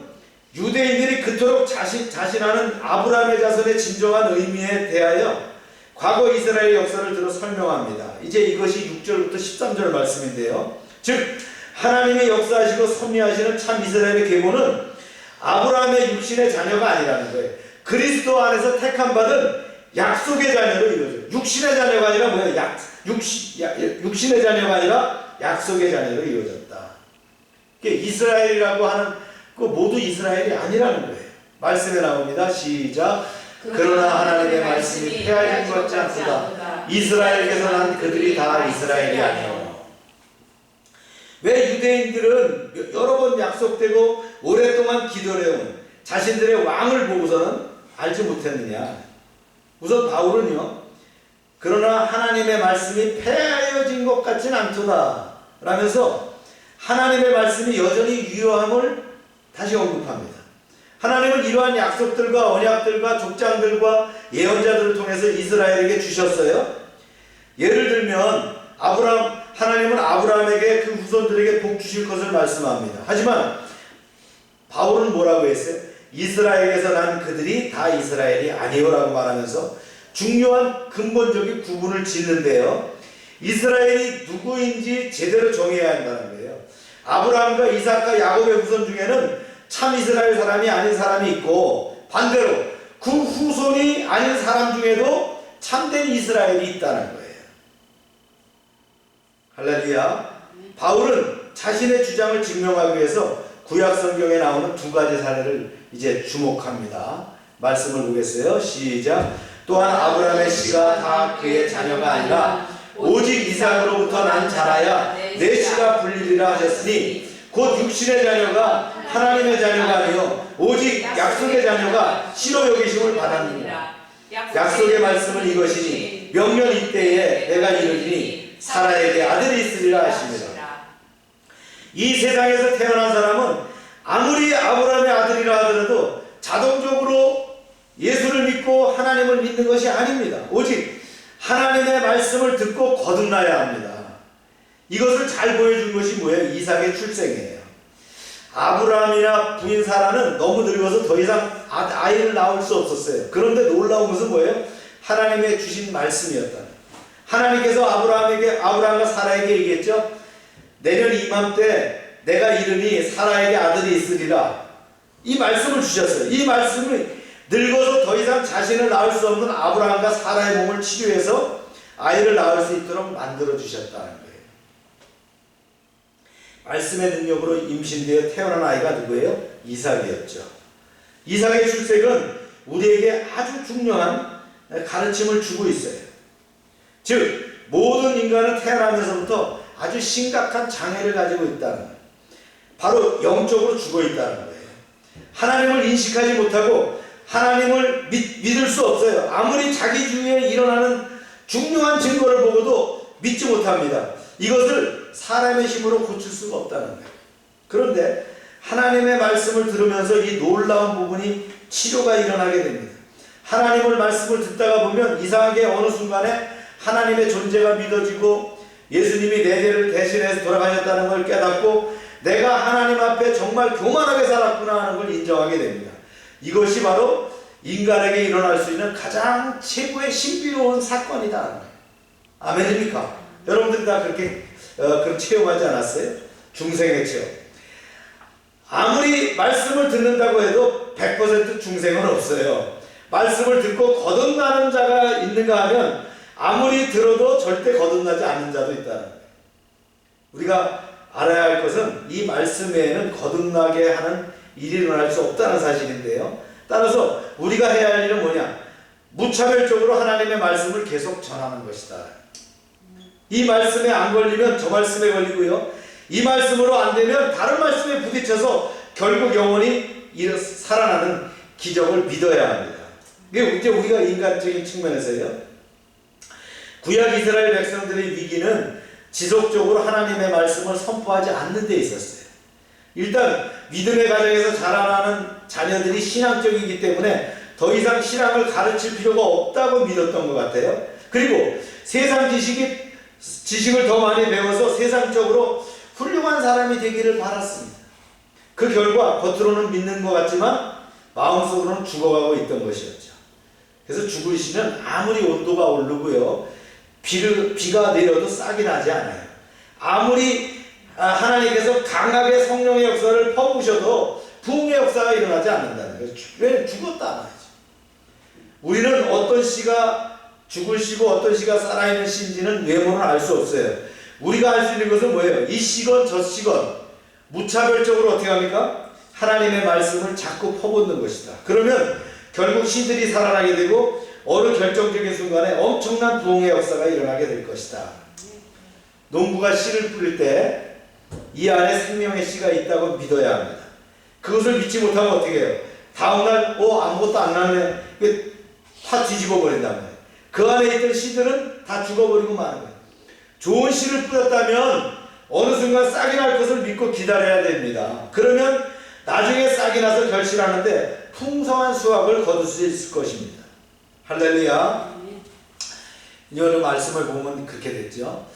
Speaker 1: 유대인들이 그토록 자신하는 아브라함의 자손의 진정한 의미에 대하여 과거 이스라엘 역사를 들어 설명합니다. 이제 이것이 6절부터 13절 말씀인데요. 즉 하나님의 역사하시고 섭리하시는 참 이스라엘의 계보는 아브라함의 육신의 자녀가 아니라는 거예요. 그리스도 안에서 택함 받은 약속의 자녀로 이루어져요. 육신의 자녀가 아니라 뭐예요? 육신의 자녀가 아니라 약속의 자녀로 이루어졌다. 이스라엘이라고 하는 그 모두 이스라엘이 아니라는 거예요. 말씀에 나옵니다. 시작. 그러나 하나님의 말씀이 폐하진 것 같지 않도다. 이스라엘에게서 난 그들이 다 이스라엘이 아니요. 왜 유대인들은 여러 번 약속되고 오랫동안 기도해온 자신들의 왕을 보고서는 알지 못했느냐? 우선 바울은요, 그러나 하나님의 말씀이 폐하여진 것 같진 않도다 라면서 하나님의 말씀이 여전히 유효함을 다시 언급합니다. 하나님은 이러한 약속들과 언약들과 족장들과 예언자들을 통해서 이스라엘에게 주셨어요. 예를 들면 하나님은 아브라함에게 그 후손들에게 복 주실 것을 말씀합니다. 하지만 바울은 뭐라고 했어요? 이스라엘에서 난 그들이 다 이스라엘이 아니오라고 말하면서 중요한 근본적인 구분을 짓는데요. 이스라엘이 누구인지 제대로 정해야 한다는 거예요. 아브라함과 이삭과 야곱의 후손 중에는 참 이스라엘 사람이 아닌 사람이 있고 반대로 그 후손이 아닌 사람 중에도 참된 이스라엘이 있다는 거예요. 할렐루야. 바울은 자신의 주장을 증명하기 위해서 구약 성경에 나오는 2가지 사례를 이제 주목합니다. 말씀을 보겠어요. 시작. 또한 아브라함의 씨가 다 그의 자녀가 아니라 오직 이삭으로부터 난 자라야 내 씨가 불리리라 하셨으니 곧 육신의 자녀가 하나님의 자녀가 아니요 오직 약속의 자녀가 씨로 여기심을 받았느니라. 약속의 말씀은 이것이니 명년 이때에 내가 이르리니 사라에게 아들이 있으리라 하십니다. 이 세상에서 태어난 사람은 아무리 아브라함의 아들이라 하더라도 자동적으로 예수를 믿고 하나님을 믿는 것이 아닙니다. 오직 하나님의 말씀을 듣고 거듭나야 합니다. 이것을 잘 보여준 것이 뭐예요? 이삭의 출생이에요. 아브라함이나 부인 사라는 너무 늙어서 더 이상 아이를 낳을 수 없었어요. 그런데 놀라운 것은 뭐예요? 하나님의 주신 말씀이었다. 하나님께서 아브라함과 사라에게 얘기했죠. 내년 이맘때 내가 이르니 사라에게 아들이 있으리라. 이 말씀을 주셨어요. 이 말씀을 늙어서 더 이상 자신을 낳을 수 없는 아브라함과 사라의 몸을 치료해서 아이를 낳을 수 있도록 만들어 주셨다는 거예요. 말씀의 능력으로 임신되어 태어난 아이가 누구예요? 이삭이었죠. 이삭의 출생은 우리에게 아주 중요한 가르침을 주고 있어요. 즉 모든 인간은 태어나면서부터 아주 심각한 장애를 가지고 있다는 거예요. 바로 영적으로 죽어 있다는 거예요. 하나님을 인식하지 못하고 하나님을 믿을 수 없어요. 아무리 자기 주위에 일어나는 중요한 증거를 보고도 믿지 못합니다. 이것을 사람의 힘으로 고칠 수가 없다는 거예요. 그런데 하나님의 말씀을 들으면서 이 놀라운 부분이 치료가 일어나게 됩니다. 하나님의 말씀을 듣다가 보면 이상하게 어느 순간에 하나님의 존재가 믿어지고 예수님이 내 죄를 대신해서 돌아가셨다는 걸 깨닫고 내가 하나님 앞에 정말 교만하게 살았구나 하는 걸 인정하게 됩니다. 이것이 바로 인간에게 일어날 수 있는 가장 최고의 신비로운 사건이다. 아멘입니까? 여러분들 다 그렇게 그런 체험하지 않았어요? 중생의 체험. 아무리 말씀을 듣는다고 해도 100% 중생은 없어요. 말씀을 듣고 거듭나는 자가 있는가 하면 아무리 들어도 절대 거듭나지 않는 자도 있다는 거예요. 우리가 알아야 할 것은 이 말씀 외에는 거듭나게 하는 일이 일어날 수 없다는 사실인데요. 따라서 우리가 해야 할 일은 뭐냐? 무차별적으로 하나님의 말씀을 계속 전하는 것이다. 이 말씀에 안 걸리면 저 말씀에 걸리고요. 이 말씀으로 안 되면 다른 말씀에 부딪혀서 결국 영혼이 살아나는 기적을 믿어야 합니다. 이게 이제 우리가 인간적인 측면에서요. 구약 이스라엘 백성들의 위기는 지속적으로 하나님의 말씀을 선포하지 않는 데 있었어요. 일단 믿음의 가정에서 자라나는 자녀들이 신앙적이기 때문에 더 이상 신앙을 가르칠 필요가 없다고 믿었던 것 같아요. 그리고 세상 지식을 더 많이 배워서 세상적으로 훌륭한 사람이 되기를 바랐습니다. 그 결과 겉으로는 믿는 것 같지만 마음속으로는 죽어가고 있던 것이었죠. 그래서 죽으시면 아무리 온도가 오르고요, 비가 내려도 싹이 나지 않아요. 아무리 하나님께서 강하게 성령의 역사를 퍼부으셔도 부흥의 역사가 일어나지 않는다는 거예요. 왜? 죽었다 말이죠. 우리는 어떤 씨가 죽을 씨고 어떤 씨가 살아있는 씨인지는 외모는 알 수 없어요. 우리가 알 수 있는 것은 뭐예요? 이 씨건 저 씨건 무차별적으로 어떻게 합니까? 하나님의 말씀을 자꾸 퍼붓는 것이다. 그러면 결국 씨들이 살아나게 되고 어느 결정적인 순간에 엄청난 부흥의 역사가 일어나게 될 것이다. 농부가 씨를 뿌릴 때 이 안에 생명의 씨가 있다고 믿어야 합니다. 그것을 믿지 못하면 어떻게 해요? 다음날 아무것도 안 나네. 다 뒤집어 버린단 말이에요. 그 안에 있던 씨들은 다 죽어버리고 마는 거예요. 좋은 씨를 뿌렸다면 어느 순간 싹이 날 것을 믿고 기다려야 됩니다. 그러면 나중에 싹이 나서 결실하는데 풍성한 수확을 거둘 수 있을 것입니다. 할렐루야. 이런 말씀을 보면 그렇게 됐죠.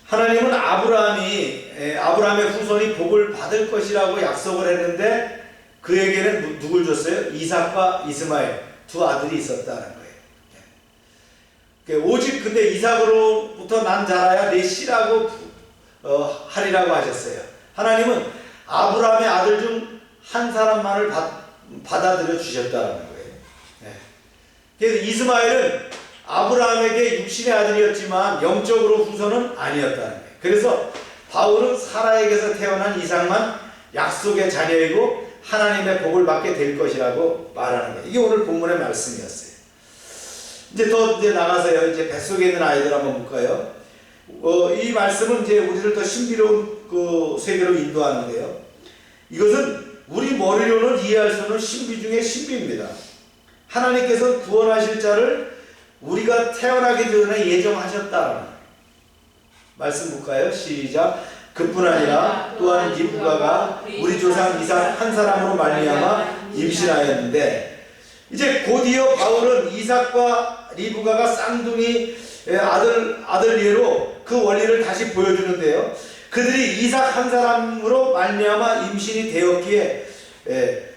Speaker 1: 하나님은 아브라함의 후손이 복을 받을 것이라고 약속을 했는데 그에게는 누굴 줬어요? 이삭과 이스마엘 두 아들이 있었다는 거예요. 오직 근데 이삭으로부터 난 자라야 내 씨라고 하리라고 하셨어요. 하나님은 아브라함의 아들 중 한 사람만을 받아들여 주셨다는 거예요. 그래서 이스마엘은 아브라함에게 육신의 아들이었지만 영적으로 후손은 아니었다는 거예요. 그래서 바울은 사라에게서 태어난 이삭만 약속의 자녀이고 하나님의 복을 받게 될 것이라고 말하는 거예요. 이게 오늘 본문의 말씀이었어요. 이제 나가서요. 이제 뱃속에 있는 아이들 한번 볼까요? 이 말씀은 이제 우리를 더 신비로운 그 세계로 인도하는데요. 이것은 우리 머리로는 이해할 수 없는 신비 중의 신비입니다. 하나님께서 구원하실 자를 우리가 태어나기 전에 예정하셨다. 말씀 볼까요? 시작. 그뿐 아니라 또한 리브가가 우리 조상 이삭 한 사람으로 말미암아 임신하였는데, 이제 곧이어 바울은 이삭과 리브가가 쌍둥이 아들 예로 그 원리를 다시 보여주는데요. 그들이 이삭 한 사람으로 말미암아 임신이 되었기에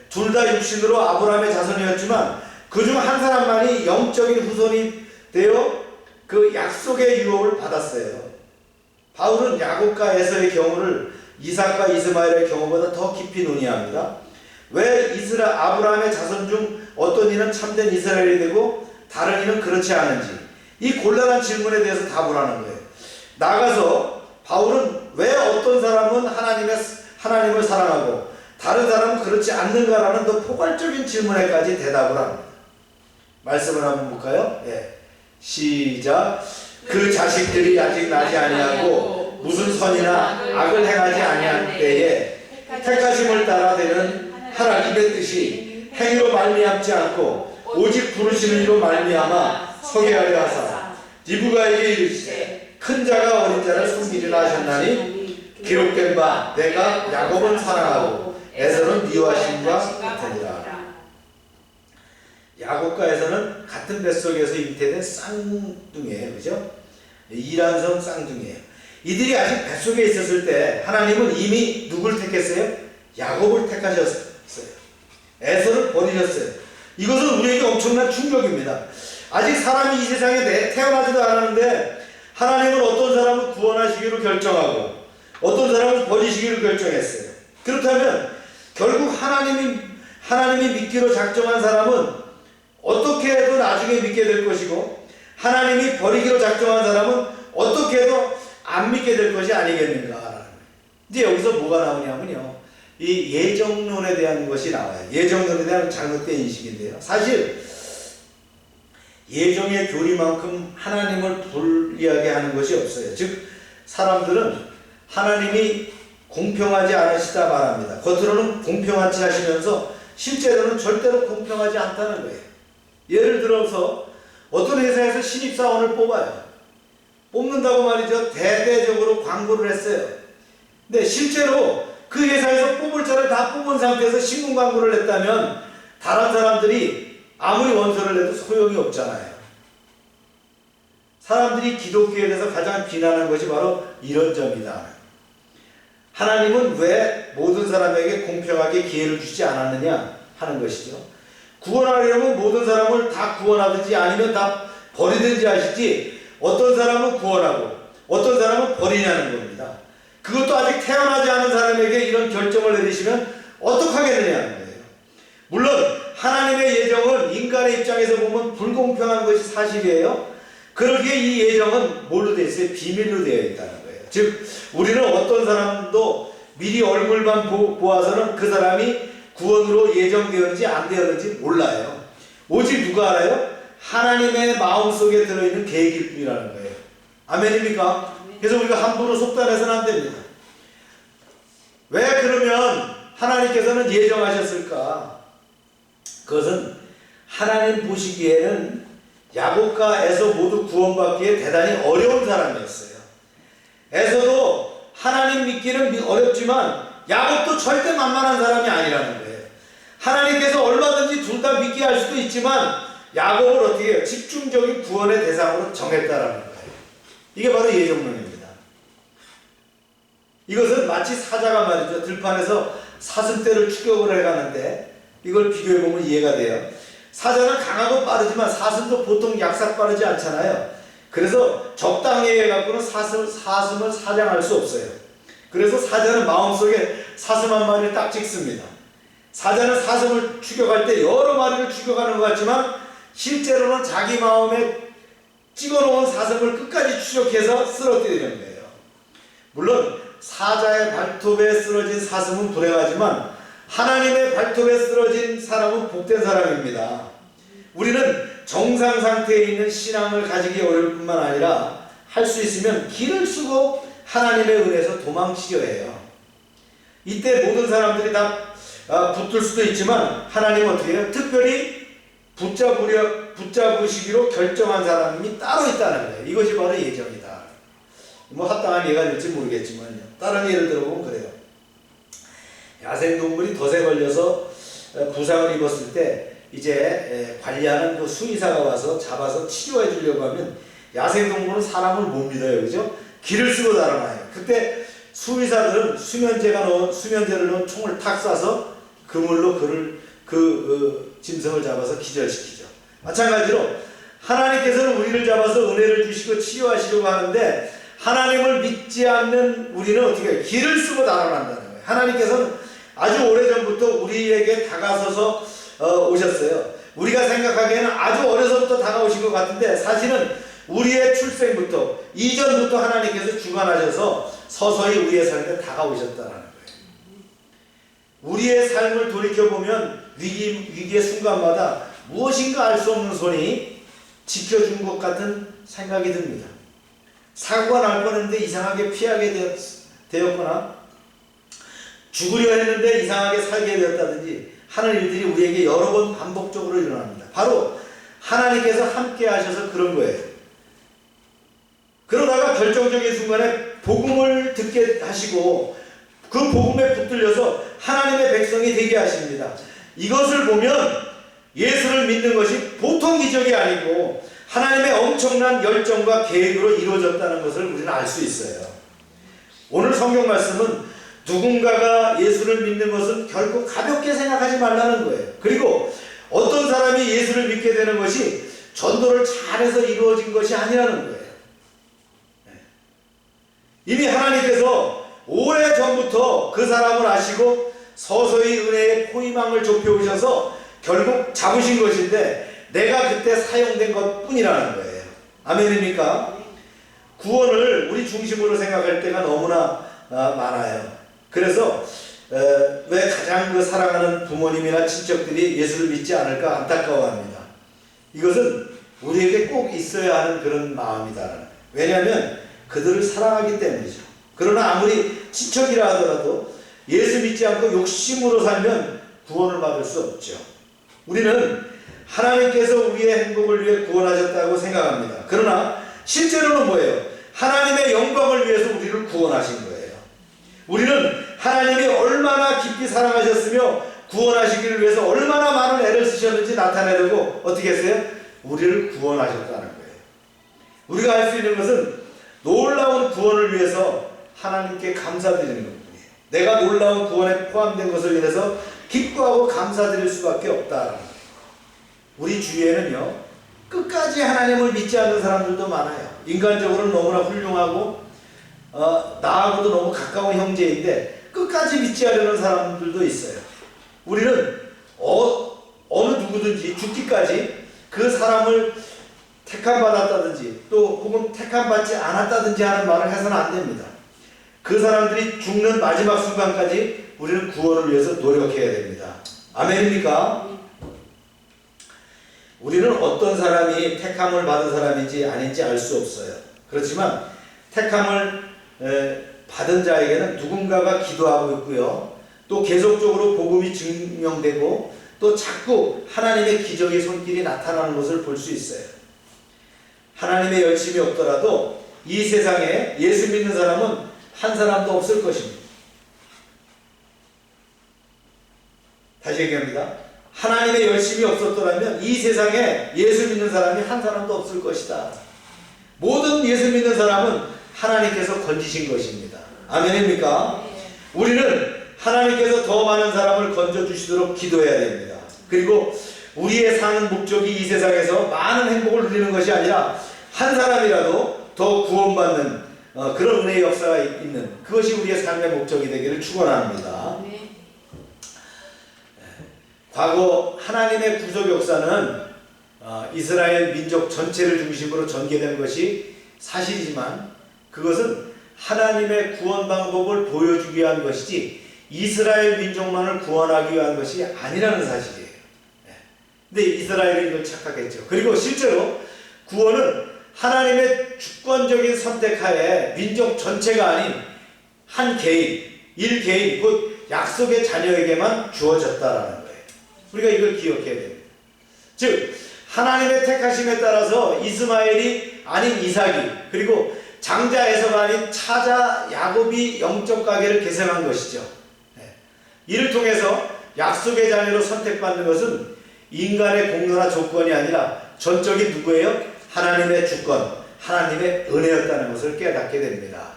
Speaker 1: 둘 다 육신으로 아브라함의 자손이었지만 그중 한 사람만이 영적인 후손이 되어 그 약속의 유업을 받았어요. 바울은 야곱과 에서의 경우를 이삭과 이스마엘의 경우보다 더 깊이 논의합니다. 왜 아브라함의 자손 중 어떤 이는 참된 이스라엘이 되고 다른 이는 그렇지 않은지, 이 곤란한 질문에 대해서 답을 하는 거예요. 나아가서 바울은 왜 어떤 사람은 하나님을 사랑하고 다른 사람은 그렇지 않는가라는 더 포괄적인 질문에까지 대답을 합니다. 말씀을 한번 볼까요? 시작. 그 자식들이 아직 나지 아니하고 무슨 선이나 악을 행하지 아니한 때에 택하심을 따라 되는 하나님의 뜻이 행위로 말미암지 않고 오직 부르시는 이로 말미암아 서게 하려 하사 리브가에게 이르시되 큰 자가 어린 자를 섬기리라 하셨나니 기록된 바 내가 야곱은 사랑하고 에서는 미워하심과 같으니라. 야곱과 에서는 같은 뱃속에서 잉태된 쌍둥이에요. 그죠? 이란성 쌍둥이에요. 이들이 아직 뱃속에 있었을 때 하나님은 이미 누굴 택했어요? 야곱을 택하셨어요. 에서를 버리셨어요. 이것은 우리에게 엄청난 충격입니다. 아직 사람이 이 세상에 태어나지도 않았는데 하나님은 어떤 사람을 구원하시기로 결정하고 어떤 사람을 버리시기로 결정했어요. 그렇다면 결국 하나님이 믿기로 작정한 사람은 어떻게 해도 나중에 믿게 될 것이고 하나님이 버리기로 작정한 사람은 어떻게 해도 안 믿게 될 것이 아니겠는가. 이제 여기서 뭐가 나오냐면요, 이 예정론에 대한 것이 나와요. 예정론에 대한 잘못된 인식인데요, 사실 예정의 교리만큼 하나님을 불리하게 하는 것이 없어요. 즉 사람들은 하나님이 공평하지 않으시다 말합니다. 겉으로는 공평하지 하시면서 실제로는 절대로 공평하지 않다는 거예요. 예를 들어서 어떤 회사에서 신입사원을 뽑아요. 뽑는다고 말이죠. 대대적으로 광고를 했어요. 근데 실제로 그 회사에서 뽑을 자를 다 뽑은 상태에서 신문 광고를 했다면 다른 사람들이 아무리 원서를 내도 소용이 없잖아요. 사람들이 기독교에 대해서 가장 비난하는 것이 바로 이런 점이다. 하나님은 왜 모든 사람에게 공평하게 기회를 주지 않았느냐 하는 것이죠. 구원하려면 모든 사람을 다 구원하든지 아니면 다 버리든지 하시지 어떤 사람은 구원하고 어떤 사람은 버리냐는 겁니다. 그것도 아직 태어나지 않은 사람에게 이런 결정을 내리시면 어떡하겠느냐는 거예요. 물론 하나님의 예정은 인간의 입장에서 보면 불공평한 것이 사실이에요. 그러기에 이 예정은 뭘로 되어 있어요? 비밀로 되어 있다는 거예요. 즉 우리는 어떤 사람도 미리 얼굴만 보아서는 그 사람이 구원으로 예정되었는지 안 되었는지 몰라요. 오직 누가 알아요? 하나님의 마음속에 들어있는 계획일 뿐이라는 거예요. 아멘입니까? 그래서 우리가 함부로 속단해서는 안 됩니다. 왜 그러면 하나님께서는 예정하셨을까? 그것은 하나님 보시기에는 야곱과 에서 모두 구원받기에 대단히 어려운 사람이었어요. 에서도 하나님 믿기는 어렵지만 야곱도 절대 만만한 사람이 아니라는 거예요. 하나님께서 얼마든지 둘 다 믿게 할 수도 있지만 야곱을 어떻게 해요? 집중적인 구원의 대상으로 정했다라는 거예요. 이게 바로 예정론입니다. 이것은 마치 사자가 말이죠. 들판에서 사슴떼를 추격을 해가는데 이걸 비교해보면 이해가 돼요. 사자는 강하고 빠르지만 사슴도 보통 약삭 빠르지 않잖아요. 그래서 적당히 해갖고는 사슴을 사냥할 수 없어요. 그래서 사자는 마음속에 사슴 한 마리를 딱 찍습니다. 사자는 사슴을 추격할 때 여러 마리를 추격하는 것 같지만 실제로는 자기 마음에 찍어놓은 사슴을 끝까지 추적해서 쓰러뜨리는 거예요. 물론 사자의 발톱에 쓰러진 사슴은 불행하지만 하나님의 발톱에 쓰러진 사람은 복된 사람입니다. 우리는 정상 상태에 있는 신앙을 가지기 어려울 뿐만 아니라 할 수 있으면 길을 쓰고 하나님의 은혜에서 도망치려 해요. 이때 모든 사람들이 다 붙들 수도 있지만 하나님은 어떻게 해요? 특별히 붙잡으시기로 결정한 사람이 따로 있다는 거예요. 이것이 바로 예정이다. 뭐 합당한 예가 될지 모르겠지만요. 다른 예를 들어보면 그래요. 야생동물이 덫에 걸려서 부상을 입었을 때 이제 관리하는 그 수의사가 와서 잡아서 치료해 주려고 하면 야생동물은 사람을 못 믿어요. 그죠? 기를 쓰고 달아나요. 그때 수의사들은 수면제를 넣은 총을 탁 쏴서 그물로 짐승을 잡아서 기절시키죠. 마찬가지로 하나님께서는 우리를 잡아서 은혜를 주시고 치료하시려고 하는데 하나님을 믿지 않는 우리는 어떻게 해요? 기를 쓰고 달아난다는 거예요. 하나님께서는 아주 오래전부터 우리에게 다가서서 오셨어요. 우리가 생각하기에는 아주 어려서부터 다가오신 것 같은데 사실은 우리의 출생부터 이전부터 하나님께서 주관하셔서 서서히 우리의 삶에 다가오셨다는 거예요. 우리의 삶을 돌이켜보면 위기의 순간마다 무엇인가 알 수 없는 손이 지켜준 것 같은 생각이 듭니다. 사고가 날 뻔했는데 이상하게 피하게 되었거나 죽으려 했는데 이상하게 살게 되었다든지 하는 일들이 우리에게 여러 번 반복적으로 일어납니다. 바로 하나님께서 함께 하셔서 그런 거예요. 그러다가 결정적인 순간에 복음을 듣게 하시고 그 복음에 붙들려서 하나님의 백성이 되게 하십니다. 이것을 보면 예수를 믿는 것이 보통 기적이 아니고 하나님의 엄청난 열정과 계획으로 이루어졌다는 것을 우리는 알 수 있어요. 오늘 성경 말씀은 누군가가 예수를 믿는 것은 결코 가볍게 생각하지 말라는 거예요. 그리고 어떤 사람이 예수를 믿게 되는 것이 전도를 잘해서 이루어진 것이 아니라는 거예요. 이미 하나님께서 오래전부터 그 사람을 아시고 서서히 은혜의 포위망을 좁혀오셔서 결국 잡으신 것인데 내가 그때 사용된 것 뿐이라는 거예요. 아멘입니까? 구원을 우리 중심으로 생각할 때가 너무나 많아요. 그래서 왜 가장 그 사랑하는 부모님이나 친척들이 예수를 믿지 않을까 안타까워합니다. 이것은 우리에게 꼭 있어야 하는 그런 마음이다. 왜냐하면 그들을 사랑하기 때문이죠. 그러나 아무리 친척이라 하더라도 예수 믿지 않고 욕심으로 살면 구원을 받을 수 없죠. 우리는 하나님께서 우리의 행복을 위해 구원하셨다고 생각합니다. 그러나 실제로는 뭐예요? 하나님의 영광을 위해서 우리를 구원하신 거예요. 우리는 하나님이 얼마나 깊이 사랑하셨으며 구원하시기를 위해서 얼마나 많은 애를 쓰셨는지 나타내려고 어떻게 했어요? 우리를 구원하셨다는 거예요. 우리가 할 수 있는 것은 놀라운 구원을 위해서 하나님께 감사드리는 것뿐이에요. 내가 놀라운 구원에 포함된 것을 위해서 기뻐하고 감사드릴 수밖에 없다. 우리 주위에는요, 끝까지 하나님을 믿지 않는 사람들도 많아요. 인간적으로는 너무나 훌륭하고 나하고도 너무 가까운 형제인데 끝까지 믿지 않으려는 사람들도 있어요. 우리는 어느 누구든지 죽기까지 그 사람을 택함받았다든지 또 혹은 택함받지 않았다든지 하는 말을 해서는 안 됩니다. 그 사람들이 죽는 마지막 순간까지 우리는 구원을 위해서 노력해야 됩니다. 아멘입니까? 우리는 어떤 사람이 택함을 받은 사람인지 아닌지 알 수 없어요. 그렇지만 택함을 받은 자에게는 누군가가 기도하고 있고요. 또 계속적으로 복음이 증명되고 또 자꾸 하나님의 기적의 손길이 나타나는 것을 볼 수 있어요. 하나님의 열심이 없더라도 이 세상에 예수 믿는 사람은 한 사람도 없을 것입니다. 다시 얘기합니다. 하나님의 열심이 없었더라면 이 세상에 예수 믿는 사람이 한 사람도 없을 것이다. 모든 예수 믿는 사람은 하나님께서 건지신 것입니다. 아멘입니까? 우리는 하나님께서 더 많은 사람을 건져주시도록 기도해야 됩니다. 그리고 우리의 사는 목적이 이 세상에서 많은 행복을 누리는 것이 아니라 한 사람이라도 더 구원받는 그런 은혜의 역사가 있는 그것이 우리의 삶의 목적이 되기를 축원합니다. 과거 하나님의 구속 역사는 이스라엘 민족 전체를 중심으로 전개된 것이 사실이지만 그것은 하나님의 구원 방법을 보여주기 위한 것이지 이스라엘 민족만을 구원하기 위한 것이 아니라는 사실이에요. 근데 이스라엘은 이걸 착각했죠. 그리고 실제로 구원은 하나님의 주권적인 선택하에 민족 전체가 아닌 한 개인, 일개인, 곧 약속의 자녀에게만 주어졌다라는 거예요. 우리가 이걸 기억해야 됩니다. 즉 하나님의 택하심에 따라서 이스마엘이 아닌 이삭이 그리고 장자 에서가 아닌 차자 야곱이 영적 가계를 계승한 것이죠. 이를 통해서 약속의 자녀로 선택받는 것은 인간의 공로나 조건이 아니라 전적인 누구예요? 하나님의 주권, 하나님의 은혜였다는 것을 깨닫게 됩니다.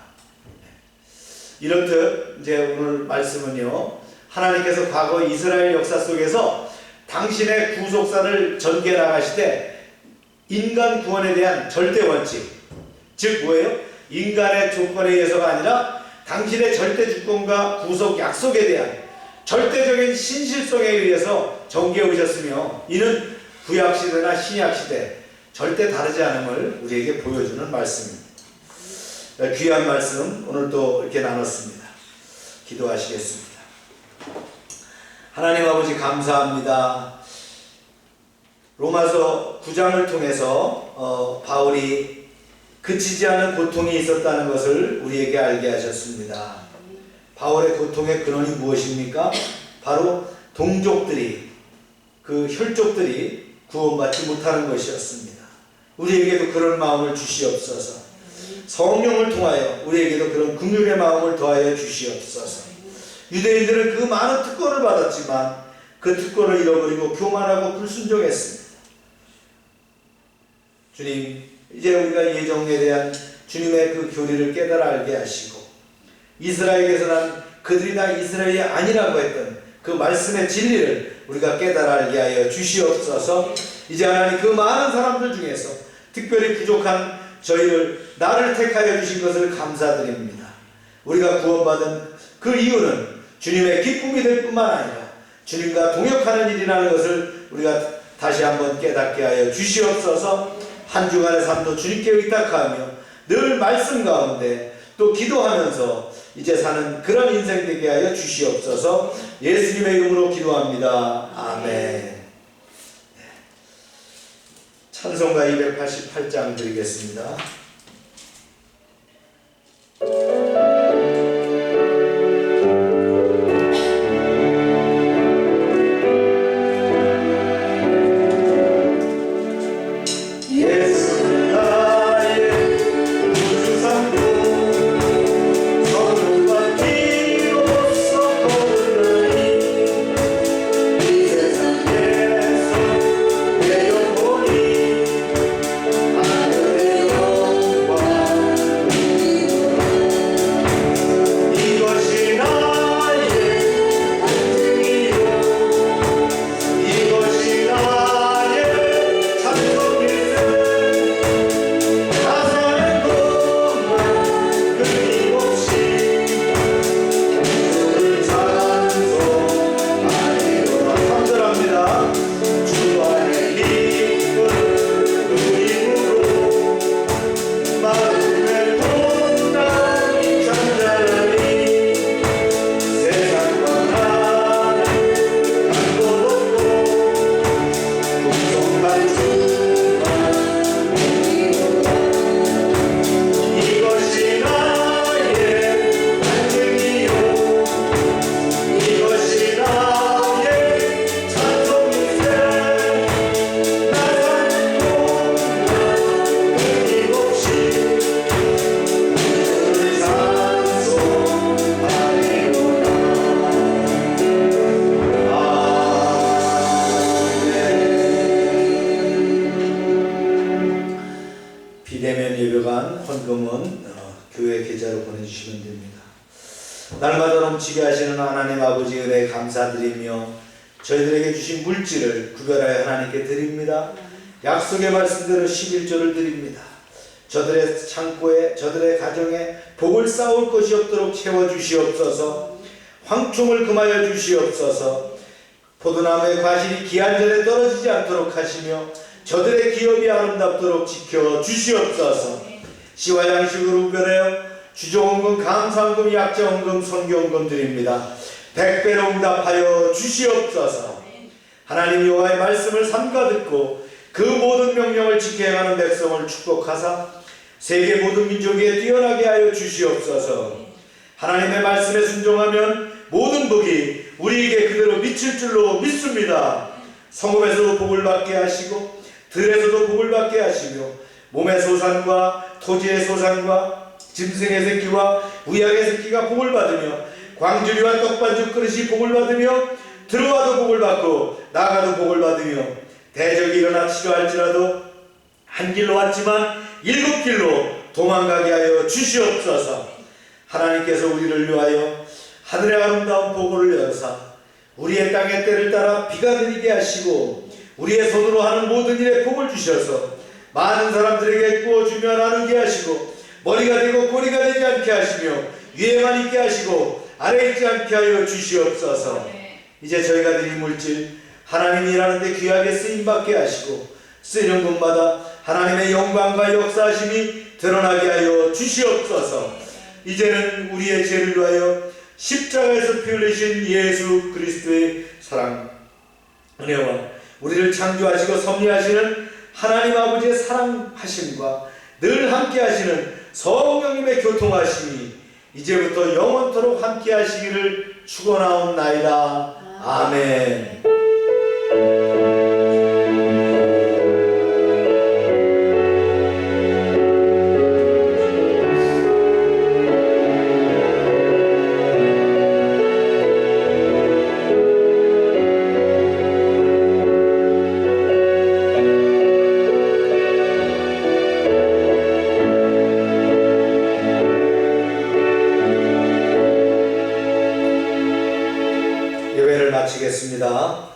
Speaker 1: 이렇듯 이제 오늘 말씀은요, 하나님께서 과거 이스라엘 역사 속에서 당신의 구속사를 전개 나가시되 인간 구원에 대한 절대 원칙, 즉 뭐예요? 인간의 조건에 의해서가 아니라 당신의 절대 주권과 구속 약속에 대한 절대적인 신실성에 의해서 전개해 오셨으며 이는 구약시대나 신약시대 절대 다르지 않음을 우리에게 보여주는 말씀입니다. 귀한 말씀 오늘 또 이렇게 나눴습니다. 기도하시겠습니다. 하나님 아버지 감사합니다. 로마서 9장을 통해서 바울이 그치지 않은 고통이 있었다는 것을 우리에게 알게 하셨습니다. 바울의 고통의 근원이 무엇입니까? 바로 동족들이, 그 혈족들이 구원받지 못하는 것이었습니다. 우리에게도 그런 마음을 주시옵소서. 성령을 통하여 우리에게도 그런 긍휼의 마음을 더하여 주시옵소서. 유대인들은 그 많은 특권을 받았지만 그 특권을 잃어버리고 교만하고 불순종했습니다. 주님, 이제 우리가 예정에 대한 주님의 그 교리를 깨달아 알게 하시고 이스라엘에서 난 그들이 다 이스라엘이 아니라고 했던 그 말씀의 진리를 우리가 깨달아 알게 하여 주시옵소서. 이제 하나님, 그 많은 사람들 중에서 특별히 부족한 저희를 나를 택하여 주신 것을 감사드립니다. 우리가 구원받은 그 이유는 주님의 기쁨이 될 뿐만 아니라 주님과 동역하는 일이라는 것을 우리가 다시 한번 깨닫게 하여 주시옵소서. 한 주간의 삶도 주님께 의탁하며 늘 말씀 가운데 또 기도하면서 이제 사는 그런 인생 되게 하여 주시옵소서. 예수님의 이름으로 기도합니다. 아멘. 찬송가 288장 드리겠습니다. 비대면 예배관 헌금은 교회 계좌로 보내주시면 됩니다. 날마다 넘치게 하시는 하나님 아버지 은혜에 감사드리며 저희들에게 주신 물질을 구별하여 하나님께 드립니다. 약속의 말씀대로 11조를 드립니다. 저들의 창고에 저들의 가정에 복을 쌓을 것이 없도록 채워주시옵소서. 황충을 금하여 주시옵소서. 포도나무의 과실이 기한전에 떨어지지 않도록 하시며 저들의 기업이 아름답도록 지켜주시옵소서. 시와 양식으로 구별하여 주조헌금, 감사헌금, 약자헌금, 선교헌금 드립니다. 백배로 응답하여 주시옵소서. 하나님 여호와의 말씀을 삼가 듣고 그 모든 명령을 지켜 행하는 백성을 축복하사 세계 모든 민족에 뛰어나게 하여 주시옵소서. 하나님의 말씀에 순종하면 모든 복이 우리에게 그대로 미칠 줄로 믿습니다. 성읍에서도 복을 받게 하시고 들에서도 복을 받게 하시며 몸의 소산과 토지의 소산과 짐승의 새끼와 우양의 새끼가 복을 받으며 광주리와 떡반죽 그릇이 복을 받으며 들어와도 복을 받고 나가도 복을 받으며 대적이 일어나 치료할지라도 한 길로 왔지만 7길로 도망가게 하여 주시옵소서. 하나님께서 우리를 위하여 하늘의 아름다운 보고를 여사 우리의 땅의 때를 따라 비가 내리게 하시고 우리의 손으로 하는 모든 일에 복을 주셔서 많은 사람들에게 구워주며 나누게 하시고 머리가 되고 꼬리가 되지 않게 하시며 위에만 있게 하시고 아래에 있지 않게 하여 주시옵소서. 이제 저희가 드린 물질 하나님이 일하는 데 귀하게 쓰임받게 하시고 쓰이는 곳마다 하나님의 영광과 역사하심이 드러나게 하여 주시옵소서. 이제는 우리의 죄를 위하여 십자가에서 피 흘리신 예수 그리스도의 사랑, 은혜와 우리를 창조하시고 섭리하시는 하나님 아버지의 사랑하심과 늘 함께 하시는 성령님의 교통하심이 이제부터 영원토록 함께 하시기를 축원하옵나이다. 아멘. 마치겠습니다.